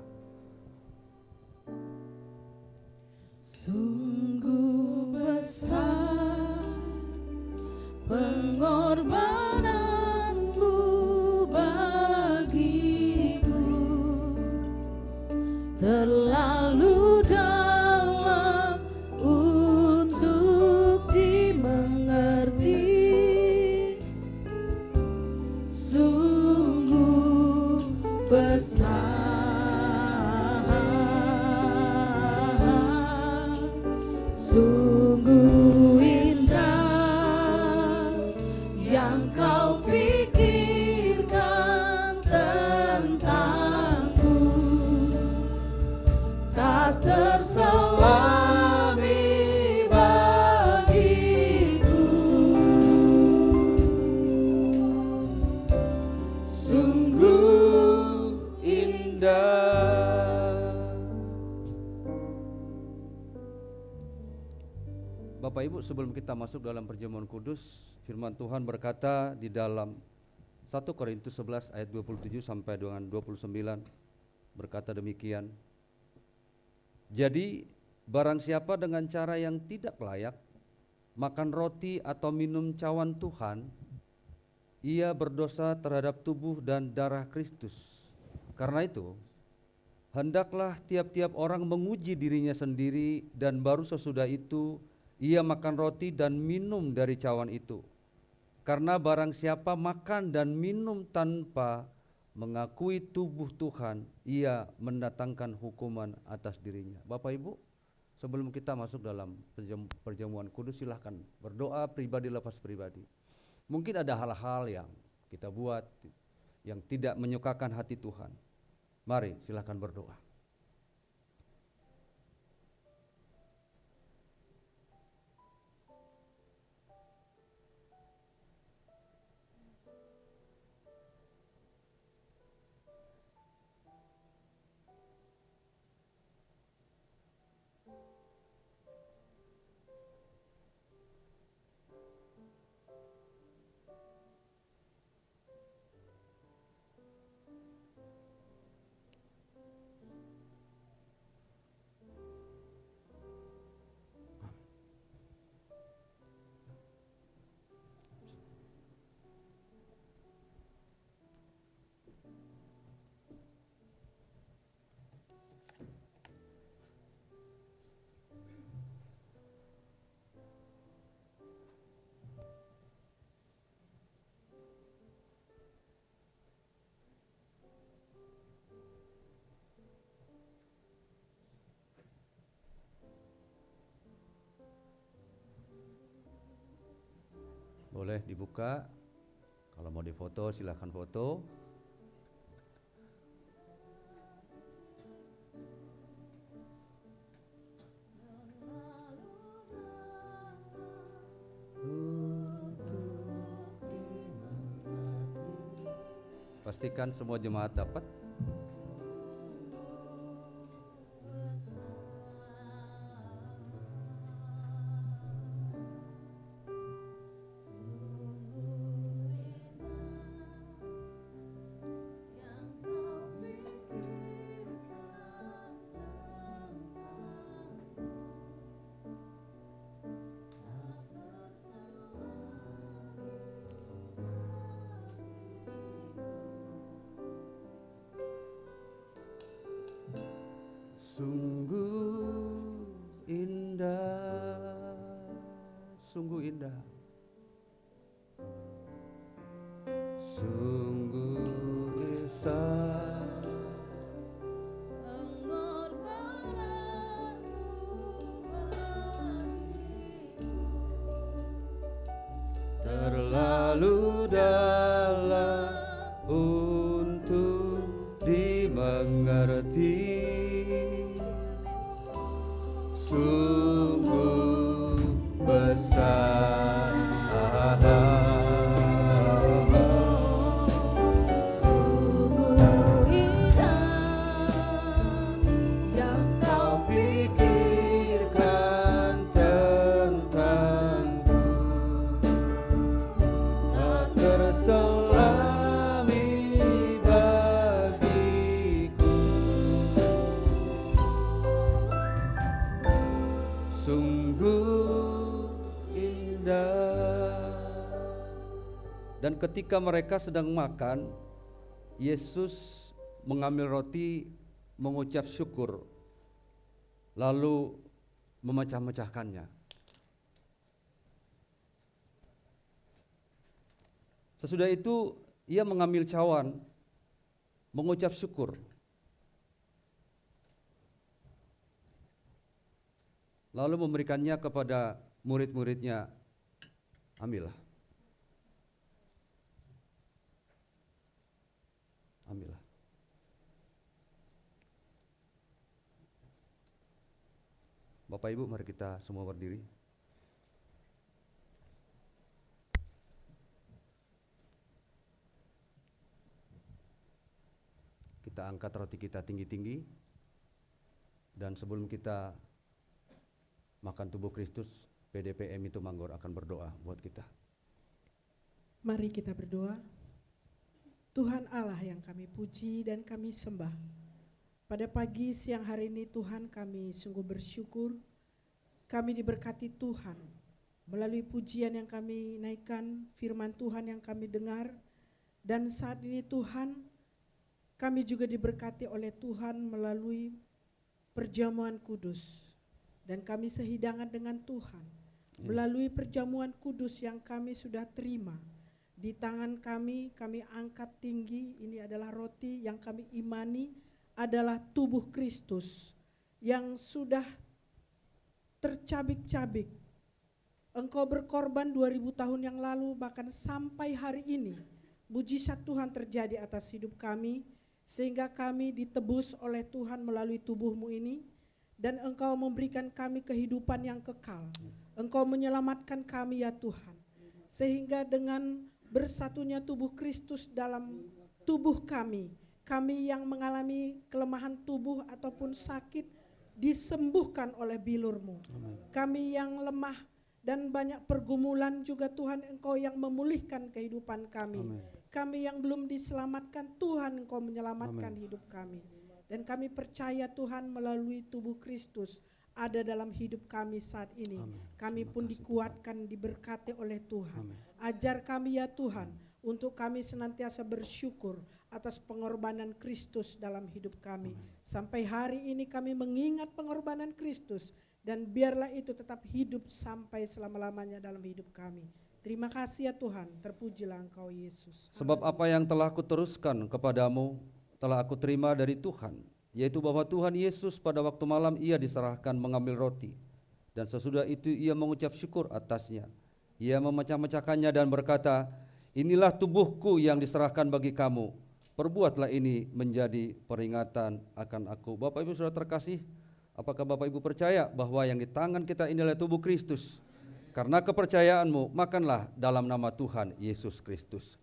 Sungguh besar pengorbananmu bagiku, terlalu dalam untuk dimengerti. Sungguh besar, sungguh indah yang Kau pikirkan tentangku, tak terselami bagiku. Sungguh indah. Bapak Ibu, sebelum kita masuk dalam perjamuan kudus, firman Tuhan berkata di dalam 1 Korintus 11 ayat 27 sampai dengan 29, berkata demikian. Jadi barang siapa dengan cara yang tidak layak makan roti atau minum cawan Tuhan, ia berdosa terhadap tubuh dan darah Kristus. Karena itu, hendaklah tiap-tiap orang menguji dirinya sendiri, dan baru sesudah itu ia makan roti dan minum dari cawan itu. Karena barang siapa makan dan minum tanpa mengakui tubuh Tuhan, ia mendatangkan hukuman atas dirinya. Bapak Ibu, sebelum kita masuk dalam perjamuan kudus, silahkan berdoa pribadi lepas pribadi. Mungkin ada hal-hal yang kita buat yang tidak menyukakan hati Tuhan. Mari silahkan berdoa. Boleh dibuka. Kalau mau difoto silahkan foto. Pastikan semua jemaat dapat. Sungguh indah, sungguh indah, sungguh esa terlalu dalam untuk dimengerti. Sungguh besar, Sungguh indah yang kau pikirkan tentangku, tak terselami bagiku. Sungguh indah. Dan ketika mereka sedang makan, Yesus mengambil roti, mengucap syukur, lalu memecah-mecahkannya. Sesudah itu ia mengambil cawan, mengucap syukur, lalu memberikannya kepada murid-muridnya. Ambillah. Ambillah. Bapak Ibu, mari kita semua berdiri. Kita angkat roti kita tinggi-tinggi. Dan sebelum kita makan tubuh Kristus, PDPM itu Manggor akan berdoa buat kita. Mari kita berdoa. Tuhan Allah yang kami puji dan kami sembah. Pada pagi siang hari ini Tuhan, kami sungguh bersyukur. Kami diberkati Tuhan melalui pujian yang kami naikkan, firman Tuhan yang kami dengar. Dan saat ini Tuhan, kami juga diberkati oleh Tuhan melalui perjamuan kudus. Dan kami sehidangan dengan Tuhan melalui perjamuan kudus yang kami sudah terima. Di tangan kami angkat tinggi, ini adalah roti yang kami imani adalah tubuh Kristus yang sudah tercabik-cabik. Engkau berkorban 2000 tahun yang lalu, bahkan sampai hari ini mujizat Tuhan terjadi atas hidup kami, sehingga kami ditebus oleh Tuhan melalui tubuh-Mu ini, dan Engkau memberikan kami kehidupan yang kekal. Engkau menyelamatkan kami ya Tuhan, sehingga dengan bersatunya tubuh Kristus dalam tubuh kami, kami yang mengalami kelemahan tubuh ataupun sakit disembuhkan oleh bilur-Mu. Kami yang lemah dan banyak pergumulan juga Tuhan, Engkau yang memulihkan kehidupan kami. Amen. Kami yang belum diselamatkan, Tuhan Engkau menyelamatkan hidup kami. Dan kami percaya Tuhan melalui tubuh Kristus ada dalam hidup kami saat ini. Amen. Kami Terima pun kasih, dikuatkan, diberkati oleh Tuhan. Amen. Ajar kami ya Tuhan, untuk kami senantiasa bersyukur atas pengorbanan Kristus dalam hidup kami. Sampai hari ini kami mengingat pengorbanan Kristus, dan biarlah itu tetap hidup sampai selama-lamanya dalam hidup kami. Terima kasih ya Tuhan, terpujilah Engkau Yesus. Sebab apa yang telah aku teruskan kepadamu telah aku terima dari Tuhan, yaitu bahwa Tuhan Yesus pada waktu malam ia diserahkan mengambil roti, dan sesudah itu ia mengucap syukur atasnya. Ia memecah-mecahkannya dan berkata, inilah tubuhku yang diserahkan bagi kamu. Perbuatlah ini menjadi peringatan akan aku. Bapak Ibu Saudara terkasih, apakah Bapak Ibu percaya bahwa yang di tangan kita inilah tubuh Kristus? Karena kepercayaanmu, makanlah dalam nama Tuhan Yesus Kristus.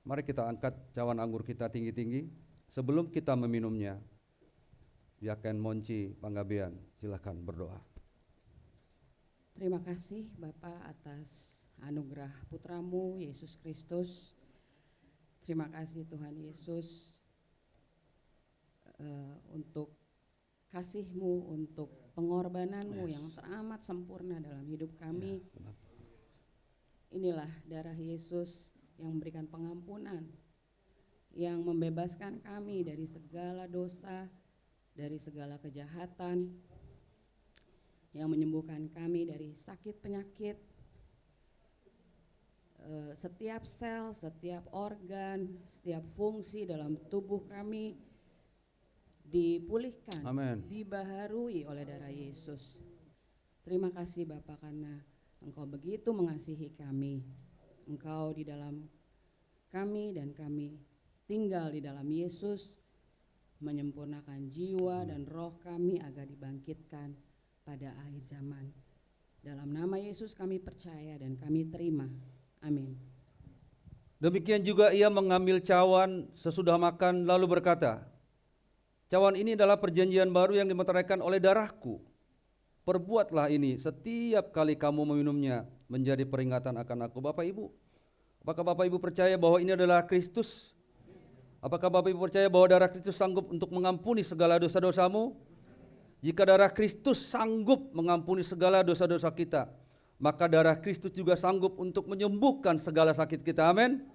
Mari kita angkat cawan anggur kita tinggi-tinggi. Sebelum kita meminumnya, Diaken Monci Panggabean, silakan berdoa. Terima kasih Bapak atas anugerah putramu Yesus Kristus. Terima kasih Tuhan Yesus untuk kasih-Mu, untuk pengorbanan-Mu yang teramat sempurna dalam hidup kami. Inilah darah Yesus yang memberikan pengampunan, yang membebaskan kami dari segala dosa, dari segala kejahatan, yang menyembuhkan kami dari sakit penyakit. Setiap sel, setiap organ, setiap fungsi dalam tubuh kami dipulihkan, Amin. dibaharui oleh darah Yesus. Terima kasih Bapa karena Engkau begitu mengasihi kami. Engkau di dalam kami dan kami tinggal di dalam Yesus, menyempurnakan jiwa dan roh kami agar dibangkitkan pada akhir zaman. Dalam nama Yesus kami percaya dan kami terima. Amin. Demikian juga ia mengambil cawan sesudah makan lalu berkata, cawan ini adalah perjanjian baru yang dimeteraikan oleh darahku. Perbuatlah ini setiap kali kamu meminumnya menjadi peringatan akan aku. Bapak Ibu, apakah Bapak Ibu percaya bahwa ini adalah Kristus? Apakah Bapak Ibu percaya bahwa darah Kristus sanggup untuk mengampuni segala dosa-dosamu? Jika darah Kristus sanggup mengampuni segala dosa-dosa kita, maka darah Kristus juga sanggup untuk menyembuhkan segala sakit kita. Amin.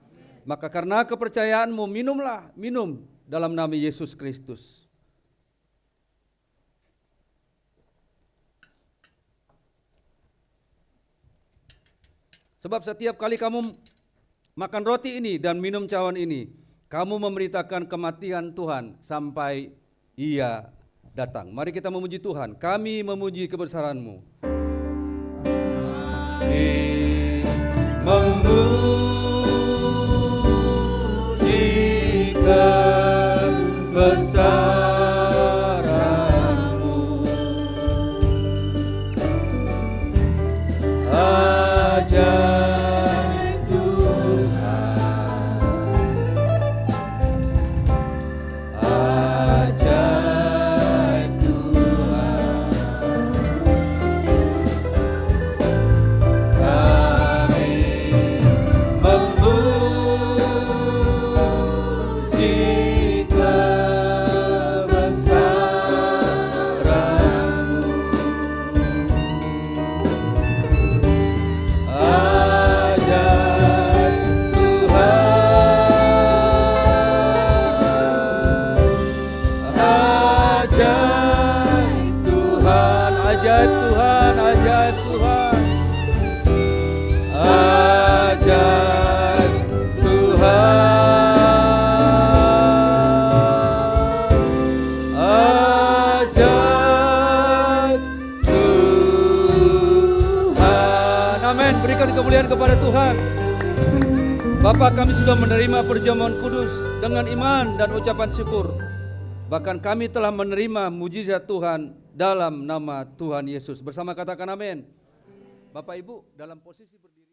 Maka karena kepercayaanmu, minum dalam nama Yesus Kristus. Sebab setiap kali kamu makan roti ini dan minum cawan ini, kamu memberitakan kematian Tuhan sampai Ia datang. Mari kita memuji Tuhan. Kami memuji kebesaran-Mu. Memuji kebesaran-Mu, ajaib Tuhan, ajaib Tuhan. Kami memuji kebesaran-Mu, ajaib Tuhan, ajaib Tuhan, ajaib Tuhan, ajaib Tuhan, ajaib Tuhan. Amin. Berikan kemuliaan kepada Tuhan. Bapa, kami sudah menerima perjamuan kudus dengan iman dan ucapan syukur. Bahkan kami telah menerima mujizat Tuhan dalam nama Tuhan Yesus. Bersama katakan amin. Bapak Ibu dalam posisi berdiri.